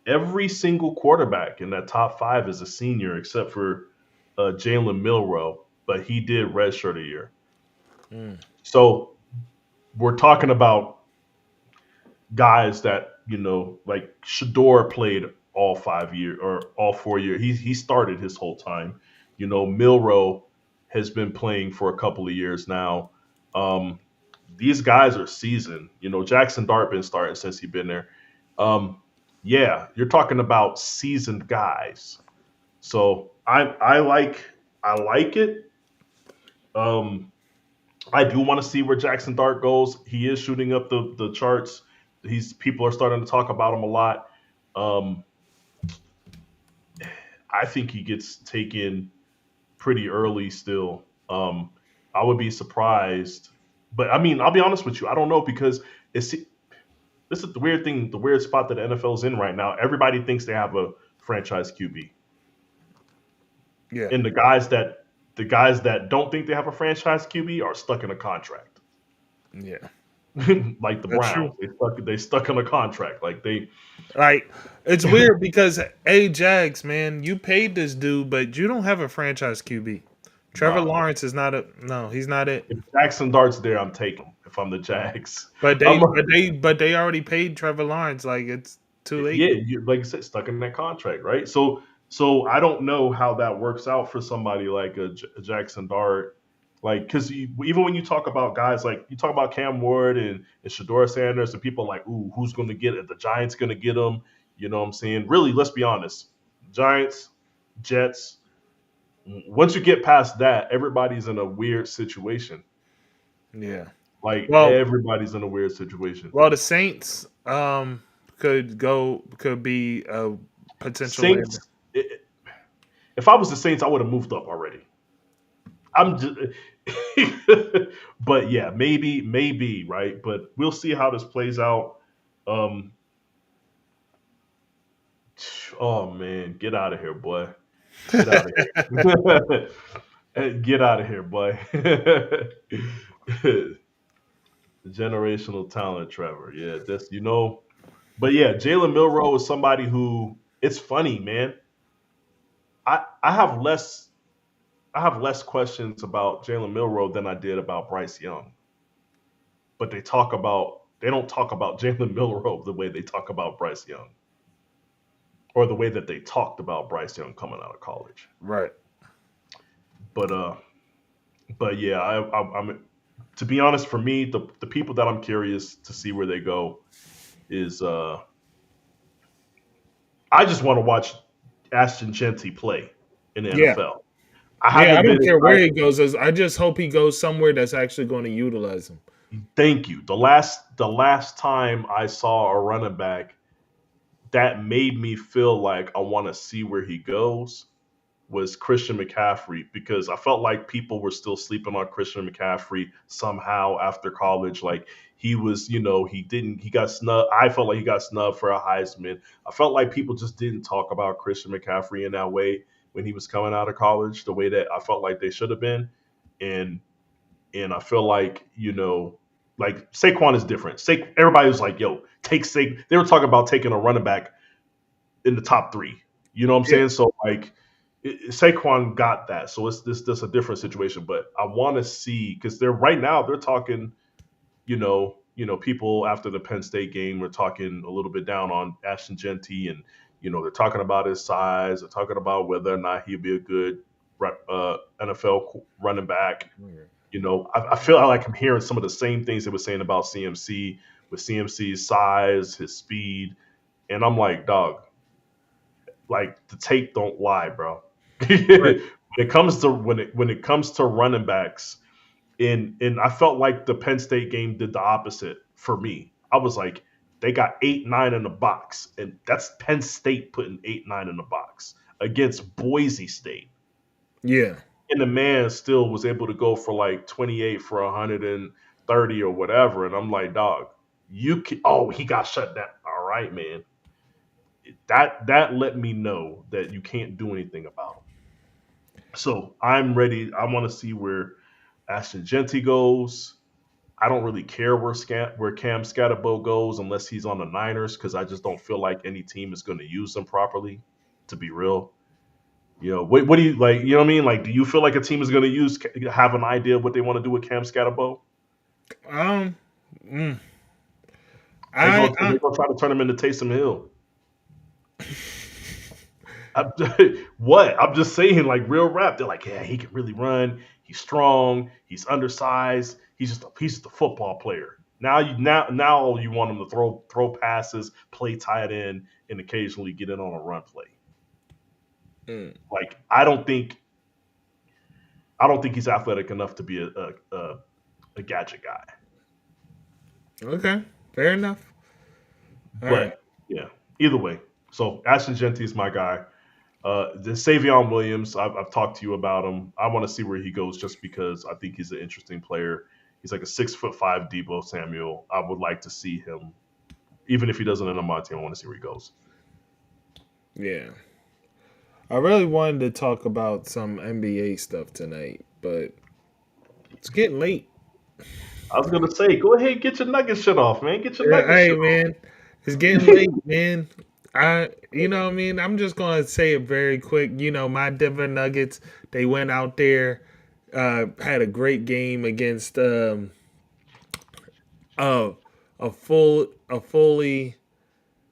every single quarterback in that top five is a senior except for Jalen Milrow, but he did redshirt a year. Mm. So we're talking about guys that like Shador played all 5 years or all 4 years. He started his whole time. Milrow has been playing for a couple of years now. Um, these guys are seasoned. Jackson Dart been starting since he been there. Um, yeah, you're talking about seasoned guys. So I like it. Um, I do want to see where Jackson Dart goes. He is shooting up the charts. He's People are starting to talk about him a lot. Um, I think he gets taken pretty early still. I would be surprised, but I mean, I'll be honest with you. I don't know because it's this is the weird thing, the weird spot that the NFL is in right now. Everybody thinks they have franchise QB, Yeah, and the guys that don't think they have a franchise QB are stuck in a contract. yeah, Like the that's true. Browns, they stuck in a contract. Like they, Like it's weird because Jags, man, you paid this dude, but you don't have a franchise QB. Trevor nah. Lawrence is not a no, he's not it. If Jackson Dart's there, I'm taking him. If I'm the Jags, But I'm they already paid Trevor Lawrence. Like it's too late. yeah, like I said, stuck in that contract, right? So I don't know how that works out for somebody like a Jackson Dart, like because even when you talk about guys like you talk about Cam Ward and Shador Sanders and people like, ooh, who's going to get it? The Giants going to get them? You know what I'm saying? Really, let's be honest. Giants, Jets. Once you get past that, everybody's in a weird situation. Yeah. Like Well, everybody's in a weird situation. the Saints could be a potential landing. Saints. If I was the Saints, I would have moved up already. I'm just, but yeah, maybe, right? But we'll see how this plays out. Um, oh man, get out of here, boy! Get out of here! Get out of here, boy! Generational talent, Trevor. Yeah, that's But yeah, Jalen Milrow is somebody who it's funny, man. I have less questions about Jalen Milrow than I did about Bryce Young. But they don't talk about Jalen Milrow the way they talk about Bryce Young, or the way that they talked about Bryce Young coming out of college. Right. But yeah, I'm to be honest, for me, the people that I'm curious to see where they go is I just want to watch Ashton Genty play in the Yeah. NFL. I Yeah, I haven't been don't care where excited. he goes. I just hope he goes somewhere that's actually going to utilize him. Thank you. The last time I saw a running back that made me feel like I want to see where he goes was Christian McCaffrey, because I felt like people were still sleeping on Christian McCaffrey somehow after college. Like he was, he got snubbed. I felt like he got snubbed for a Heisman. I felt like people just didn't talk about Christian McCaffrey in that way when he was coming out of college, the way that I felt like they should have been. And I feel like, like Saquon is different. Everybody was like, yo, take Saquon. They were talking about taking a running back in the top three. You know what I'm Yeah. saying? So like Saquon got that. So it's this a different situation. But I want to see, because they're talking, people after the Penn State game were talking a little bit down on Ashton Genty, and they're talking about his size, they're talking about whether or not he'd be a good NFL running back. I feel like I'm hearing some of the same things they were saying about CMC, with CMC's size, his speed, and I'm like, dog, like the tape don't lie, bro. Right. When it comes to running backs, and I felt like the Penn State game did the opposite for me. I was like, they got 8-9 in the box, and that's Penn State putting 8-9 in the box against Boise State. Yeah. And the man still was able to go for like 28 for 130 or whatever. And I'm like, dog, you can. Oh, he got shut down. All right, man. That let me know that you can't do anything about him. So I'm ready. I want to see where Ashton Genty goes. I don't really care where Cam Scatterbo goes unless he's on the Niners, because I just don't feel like any team is going to use him properly. To be real, what do you like? You know what I mean? Like, do you feel like a team is going to have an idea of what they want to do with Cam Scatterbo? Um. mm, They I. go they go try to turn him into Taysom Hill. I'm, what? I'm just saying, like real rap. They're like, yeah, he can really run. He's strong. He's undersized. He's just a football player. Now you want him to throw passes, play tight end, and occasionally get in on a run play. mm, Like I don't think he's athletic enough to be a gadget guy. okay. Fair enough. All right. But yeah, either way. So Ashton Genty is my guy. The Savion Williams, I've talked to you about him. I want to see where he goes, just because I think he's an interesting player. He's like a 6'5" Debo Samuel. I would like to see him, even if he doesn't end up on my team. I want to see where he goes. Yeah. I really wanted to talk about some NBA stuff tonight, but it's getting late. I was gonna say, go ahead, get your nugget shit off, man. Get your Yeah, nugget hey shit off. man, it's getting late, man. You know what I mean? I'm just gonna say it very quick. You know, my Denver Nuggets, they went out there, had a great game against uh, a fully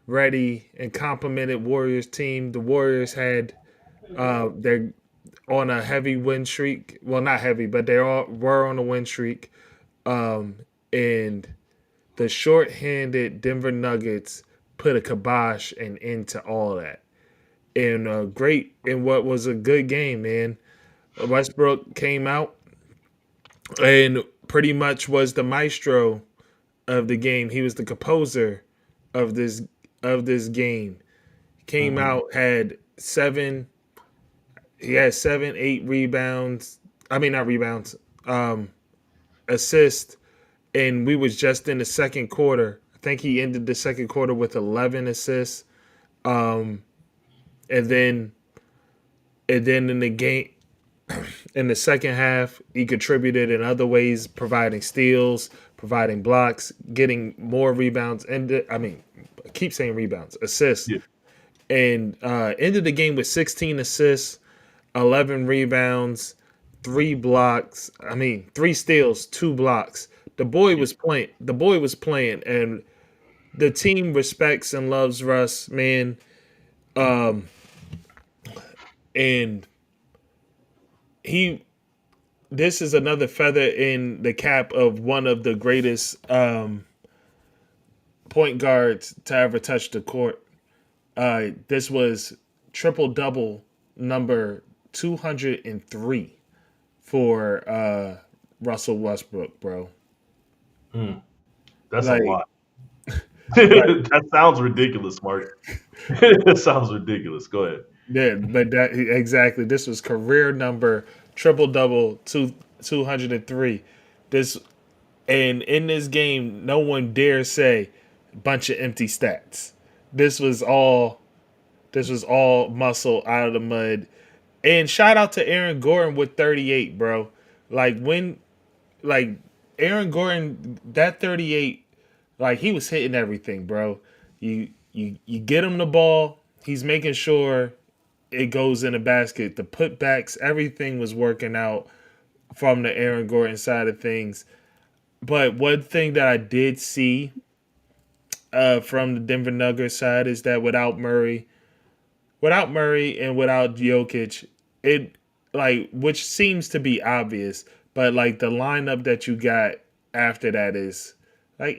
ready and complimented Warriors team. The Warriors had they're on a heavy win streak. Well, not heavy, but they all were on a win streak. And the short-handed Denver Nuggets put a kibosh and into all that. And great in what was a good game, man. Westbrook came out and pretty much was the maestro of the game. He was the composer of this game. Came Hmm. out, had seven. He had 7, 8 rebounds. I mean, not rebounds. Assists, and we was just in the second quarter. I think he ended the second quarter with 11 assists. Um, and then in the game, in the second half, he contributed in other ways, providing steals, providing blocks, getting more rebounds, and I keep saying rebounds, assists, Yeah. and ended the game with 16 assists, 11 rebounds, 3 blocks. 3 steals, 2 blocks. The boy Yeah. was playing. The boy was playing, and the team respects and loves Russ, man. Um, and he this is another feather in the cap of one of the greatest point guards to ever touch the court. This was triple double number 203 for Russell Westbrook, bro. Mm, that's a Like, lot. right. That sounds ridiculous, Mark. That sounds ridiculous. Go ahead. Yeah, but that exactly. This was career number triple double 203. This and in this game, no one dare say bunch of empty stats. This was all muscle out of the mud. And shout out to Aaron Gordon with 38, bro. Like when like Aaron Gordon, that 38, like he was hitting everything, bro. You get him the ball, he's making sure it goes in the basket. The putbacks, everything was working out from the Aaron Gordon side of things. But one thing that I did see from the Denver Nuggets side is that without Murray and without Jokic, it like which seems to be obvious, but like the lineup that you got after that is like,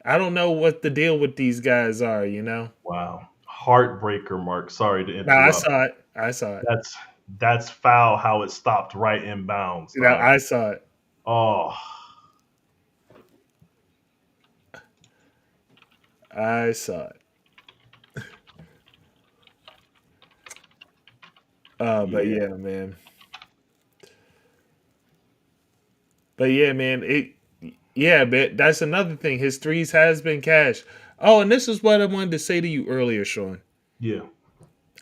I don't know what the deal with these guys are, you know? Wow. Heartbreaker, Mark. Sorry to Now I interrupt. saw it. I saw it. That's that's foul how it stopped right in bounds, Now dog. I saw it. Oh, I saw it. But yeah. yeah, man. But yeah, man. Yeah, but that's another thing. His threes has been cash. Oh, and this is what I wanted to say to you earlier, Sean. Yeah.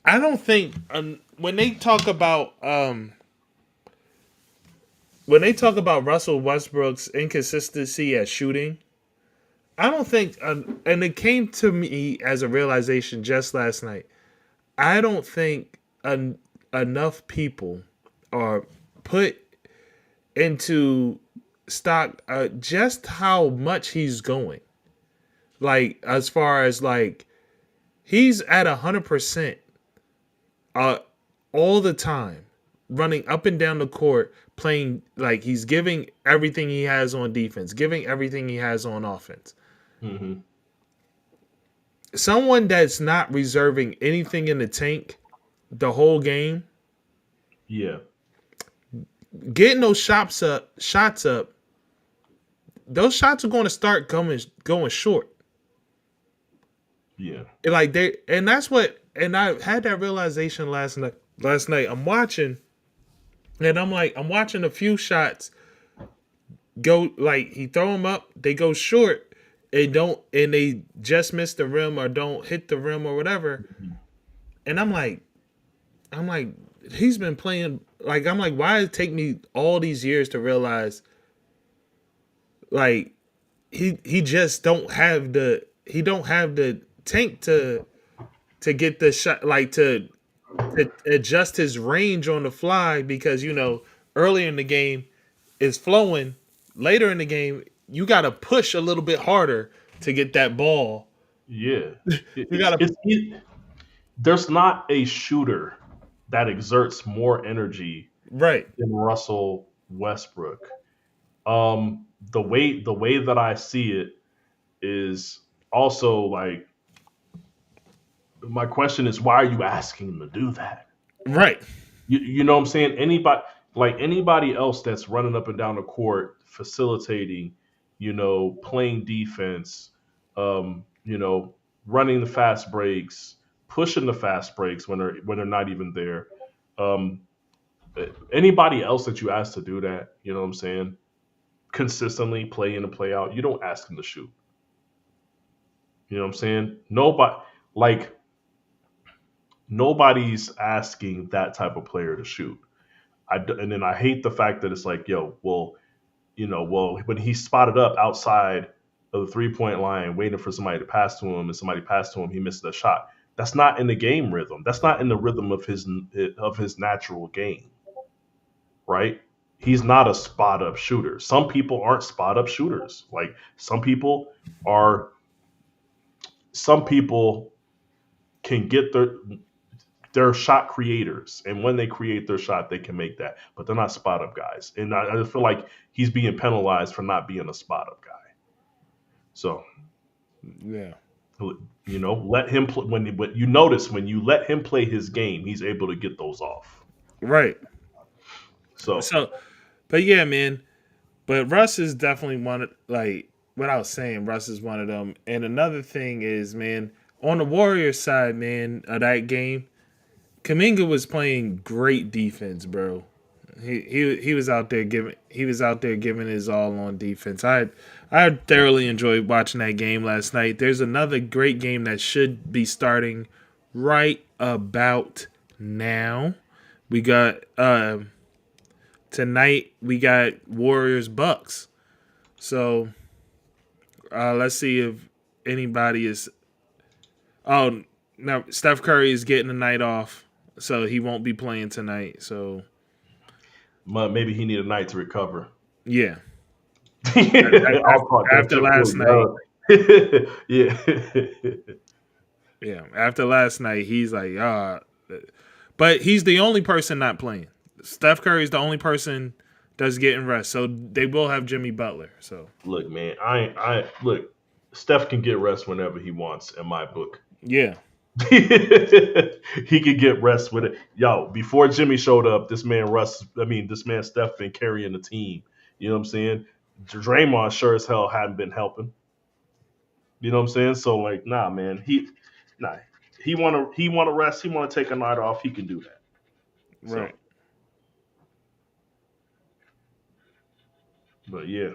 I don't think when they talk about Russell Westbrook's inconsistency at shooting, I don't think, and it came to me as a realization just last night. I don't think enough people are put into stock just how much he's going. Like as far as like he's at 100% uh, all the time, running up and down the court, playing like he's giving everything he has on defense, giving everything he has on offense. Hmm. Someone that's not reserving anything in the tank the whole game, Yeah. getting those shots up, those shots are going to start going short. Yeah. Like they, and that's what, and I had that realization last night. Last night, I'm watching, and I'm watching a few shots go like he throw them up, they go short, and they just miss the rim or don't hit the rim or whatever, Mhm. and I'm like, I'm like, he's been playing. Like, I'm like, why did it take me all these years to realize, like, he just don't have the tank to get the shot, like to adjust his range on the fly, because earlier in the game is flowing. Later in the game, you got to push a little bit harder to get that ball. Yeah, You got to there's not a shooter that exerts more energy right, than Russell Westbrook. The way that I see it is also like, my question is, why are you asking him to do that? right, You know what I'm saying? Anybody else that's running up and down the court, facilitating, playing defense, running the fast breaks, pushing the fast breaks when they're not even there. Um, Anybody else that you ask to do that, you know what I'm saying? Consistently play in and play out, you don't ask them to shoot. You know what I'm saying? Like nobody's asking that type of player to shoot. And then I hate the fact that it's like, yo, well, when he's spotted up outside of the 3 point line, waiting for somebody to pass to him, and somebody passed to him, he missed the shot. That's not in the game rhythm. That's not in the rhythm of his natural game, right? He's not a spot up shooter. Some people aren't spot up shooters. Like are. Some people can get their shot creators, and when they create their shot, they can make that. But they're not spot up guys, and I just feel like he's being penalized for not being a spot up guy. So yeah, let him play. When you notice, when you let him play his game, he's able to get those off. right. So So, but yeah, man. But Russ is definitely one of, like, without saying, Russ is one of them. And another thing is, man, on the Warriors side, man, of that game, Kaminga was playing great defense, bro. He was out there giving his all on defense. I thoroughly enjoyed watching that game last night. There's another great game that should be starting right about now. We got tonight. We got Warriors Bucks. So let's see if anybody is. Oh, now Steph Curry is getting a night off, so he won't be playing tonight. So maybe he need a night to recover. yeah, I'll talk that after shit last night, for you. Yeah. yeah, after last night, he's like, but he's the only person not playing. Steph Curry is the only person that's getting rest, so they will have Jimmy Butler. So Look, man, I look. Steph can get rest whenever he wants, in my book. yeah, He could get rest with it. Yo, before Jimmy showed up, this man Steph been carrying the team. You know what I'm saying? Draymond sure as hell hadn't been helping. You know what I'm saying? So like, nah, man, nah, he wanna rest. He wanna take a night off. He can do that. So, right. but yeah,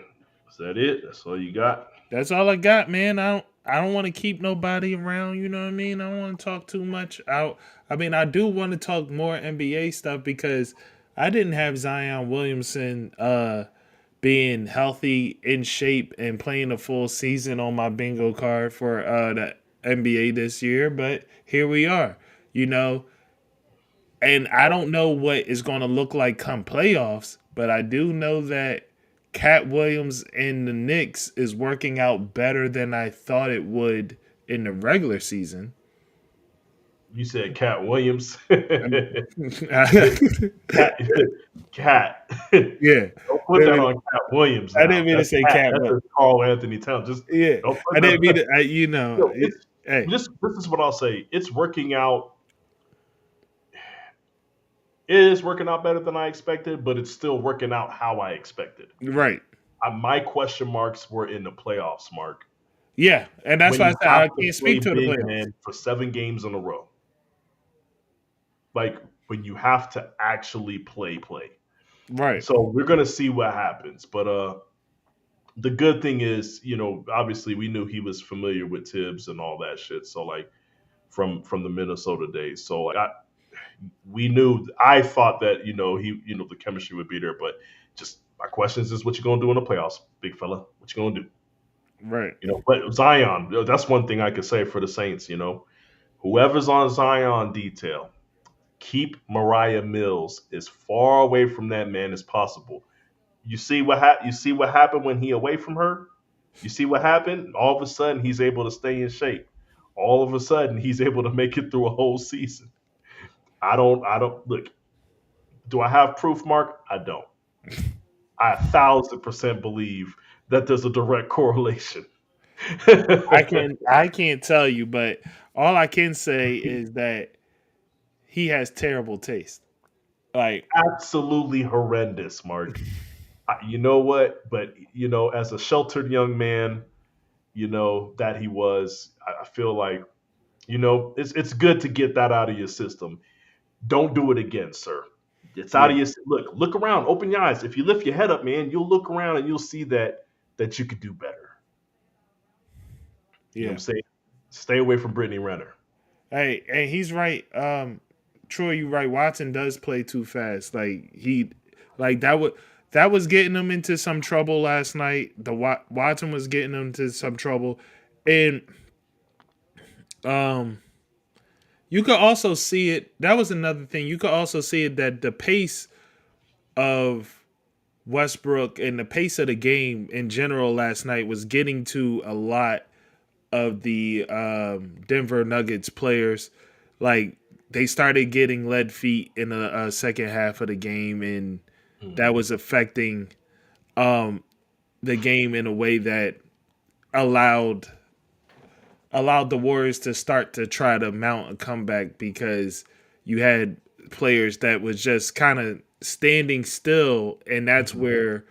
is that it? That's all you got. That's all I got, man. I don't want to keep nobody around. You know what I mean? I don't want to talk too much. I mean, I do want to talk more NBA stuff because I didn't have Zion Williamson being healthy, in shape, and playing a full season on my bingo card for the NBA this year. But here we are. You know, and I don't know what it's going to look like come playoffs, but I do know that Cat Williams in the Knicks is working out better than I thought it would in the regular season. You said Cat Williams. Yeah, Cat. Cat. Don't put that on Cat Williams. I Now. didn't mean to That's say Cat. Cat, That's but Carl Anthony Towns. Just yeah, don't I put didn't mean that. to. Yo, Hey, this is what I'll say. It's working out. It is working out better than I expected, but it's still working out how I expected. right. My question marks were in the playoffs, Mark. Yeah, and that's When why I you said have I to can't play speak to the big playoffs. man for 7 games in a row, like when you have to actually play. Right, So we're gonna see what happens. But the good thing is, obviously we knew he was familiar with Tibbs and all that shit. So like from the Minnesota days. So like we knew. I thought that the chemistry would be there, but just my question is what you gonna do in the playoffs, big fella? What you gonna do? Right. But Zion, that's one thing I could say for the Saints. Whoever's on Zion detail, keep Mariah Mills as far away from that man as possible. You see what happened when he away from her. You see what happened. All of a sudden, he's able to stay in shape. All of a sudden, he's able to make it through a whole season. I don't look. Do I have proof, Mark? I don't. I 1,000% believe that there's a direct correlation. I can't tell you, but all I can say is that he has terrible taste. Like, Absolutely horrendous, Mark. You know what? But as a sheltered young man, that he was, I feel like it's good to get that out of your system. Don't do it again, sir. It's out yeah, of your look around, open your eyes. If you lift your head up, man, you'll look around and you'll see that you could do better. You know what yeah. I'm saying? Stay away from Brittany Renner. Hey, he's right. Troy, you right. Watson does play too fast. Like that was getting him into some trouble last night. Watson was getting him into some trouble, and um, you could also see it. That was another thing. You could also see it that the pace of Westbrook and the pace of the game in general last night was getting to a lot of the Denver Nuggets players. Like they started getting lead feet in the second half of the game, and that was affecting um, the game in a way that allowed the Warriors to start to try to mount a comeback because you had players that was just kind of standing still, and that's where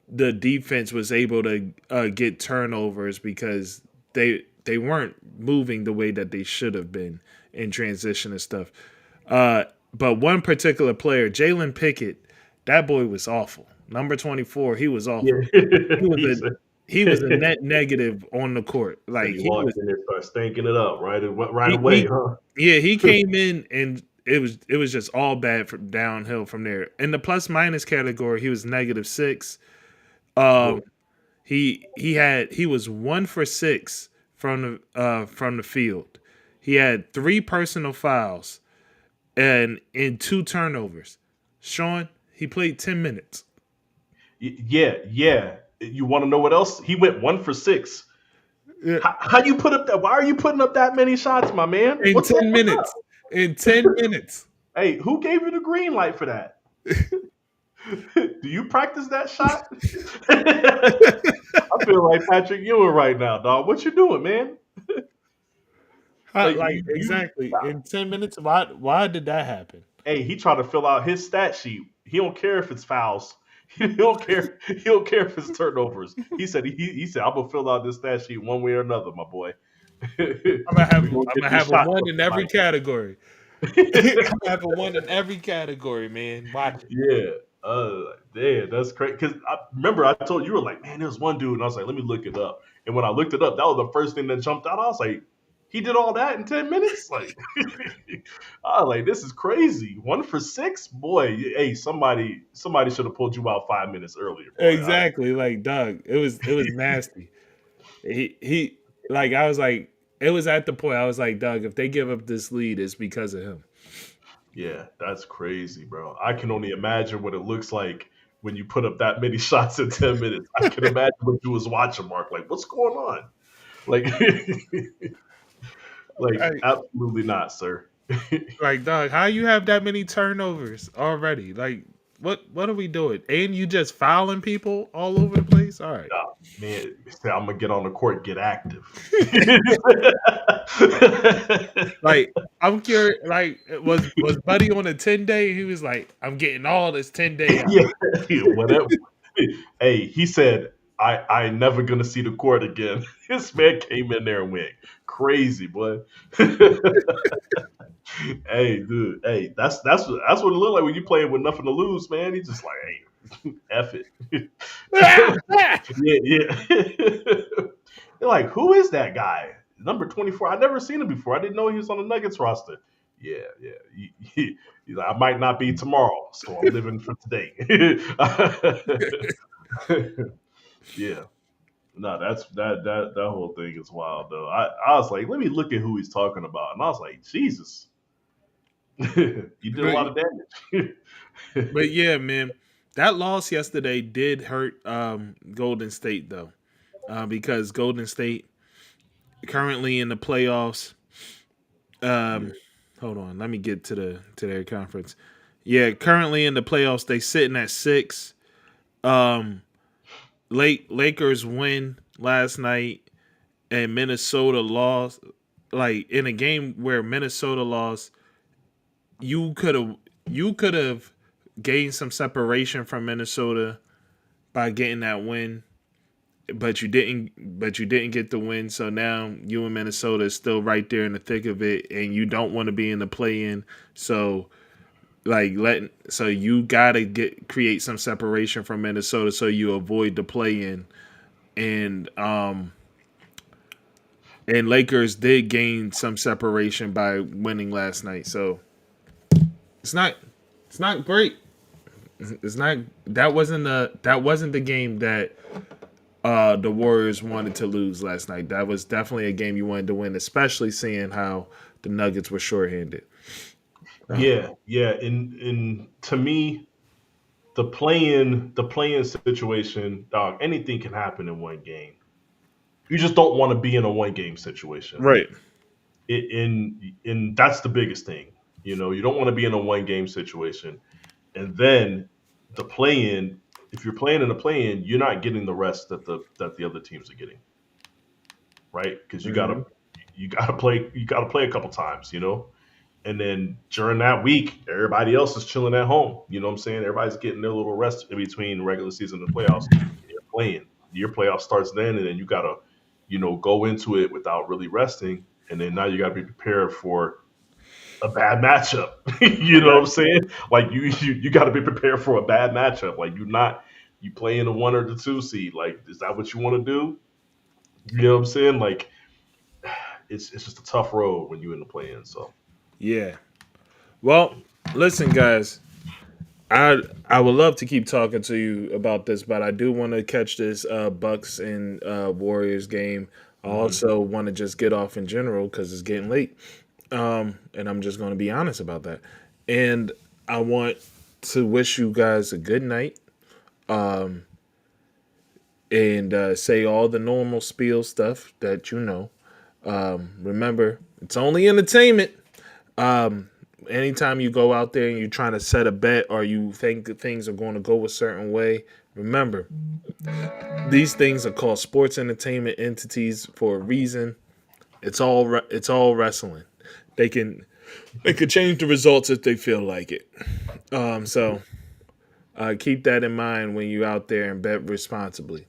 the defense was able to get turnovers because they weren't moving the way that they should have been in transition and stuff. But one particular player, Jalen Pickett, that boy was awful. Number 24, he was Yeah, awful. He was he a said, he was a net negative on the court. said Like he walked in there, started stinking it up right away, he huh? yeah, he came in and it was just all bad from downhill from there. In the plus minus category, he was -6. Boy, Um, he was 1 for 6 from the field. He had 3 personal fouls and in 2 turnovers. Sean, he played 10 minutes yeah. You want to know what else? He went 1 for 6. Yeah, How you put up that? Why are you putting up that many shots, my man? in What's up? 10 What's up? minutes. In 10 minutes. Hey, who gave you the green light for that? Do you practice that shot? I feel like Patrick Ewing right now, dog. What you doing, man? Like Like exactly in 10 minutes. Why did that happen? hey, he tried to fill out his stat sheet. He don't care if it's fouls. He don't care. He don't care if it's turnovers. He said I'm gonna fill out this stat sheet one way or another, my boy. I'm gonna have We gonna I'm get gonna this have a shot one for in every tonight. category. I'm gonna have a one in every category, man. Watch it. Yeah. Damn, that's crazy. Because I remember I told you, you were like, man, there's one dude, and I was like, let me look it up. And when I looked it up, that was the first thing that jumped out. I was like, he did all that in 10 minutes. Like, I was like, this is crazy. 1 for 6, boy. Hey, somebody should have pulled you out 5 minutes earlier, boy. Exactly, like Doug. It was nasty. He like I was like it was at the point I was like, Doug, if they give up this lead, it's because of him. Yeah, that's crazy, bro. I can only imagine what it looks like when you put up that many shots in 10 minutes. I can imagine what you was watching, Mark. Like, what's going on? Like, like Like, absolutely not, sir. like Doug, how you have that many turnovers already? Like, what are we doing? And you just fouling people all over the place? All right. Nah, man, say I'm gonna get on the court, get active. Like I'm curious. Like was Buddy on a 10-day? He was like, I'm getting all this 10-day out. Yeah, whatever. Hey, he said, I never gonna see the court again. This man came in there and went crazy, boy. Hey, dude. Hey, that's what it looked like when you playing with nothing to lose, man. He's just like, hey, F it. Yeah, yeah. They're like, who is that guy? Number 24. I never seen him before. I didn't know he was on the Nuggets roster. He's like, I might not be tomorrow, so I'm living for today. Yeah. No, that whole thing is wild though. I was like, let me look at who he's talking about, and I was like, Jesus, you did a But lot of damage. but yeah, man, that loss yesterday did hurt Golden State though, because Golden State currently in the playoffs. Yeah, Um, hold on, let me get to their conference. Yeah, currently in the playoffs, they sitting at 6. Um, Lakers win last night, and Minnesota lost. Like in a game where Minnesota lost, you could have you could have gained some separation from Minnesota by getting that win, but you didn't. But you didn't get the win, so now you and Minnesota is still right there in the thick of it, and you don't want to be in the play-in. So so you gotta create some separation from Minnesota so you avoid the play-in, and and Lakers did gain some separation by winning last night. So it's not it's not great. It's not that wasn't the game that the Warriors wanted to lose last night. That was definitely a game you wanted to win, especially seeing how the Nuggets were shorthanded. yeah. And to me, the playing situation, dog. Anything can happen in one game. You just don't want to be in a one game situation. Right. In that's the biggest thing. You don't want to be in a one game situation, and then the play in. If you're playing in a play in, you're not getting the rest that the other teams are getting, right? Because Hmm. you gotta play a couple times, and then during that week, everybody else is chilling at home. You know what I'm saying? Everybody's getting their little rest in between regular season and playoffs. You're playing. Your playoff starts then, and then you gotta, go into it without really resting, and then now you gotta be prepared for a bad matchup. You know what I'm Right. saying? Like you got to be prepared for a bad matchup. Like you play in the 1 or the 2 seed. Like is that what you want to do? You know what I'm saying? Like it's just a tough road when you in the play in. So Yeah. Well, listen, guys. I would love to keep talking to you about this, but I do want to catch this Bucks and Warriors game. I hmm also want to just get off in general because it's getting late, and I'm just going to be honest about that. And I want to wish you guys a good night, and say all the normal spiel stuff that you know. Remember, it's only entertainment. Anytime you go out there and you're trying to set a bet or you think that things are going to go a certain way, remember these things are called sports entertainment entities for a reason. It's all wrestling. They can they could change the results if they feel like it. So keep that in mind when you're out there and bet responsibly.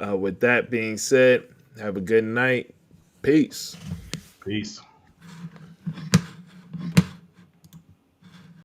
With that being said, have a good night. Peace. peace.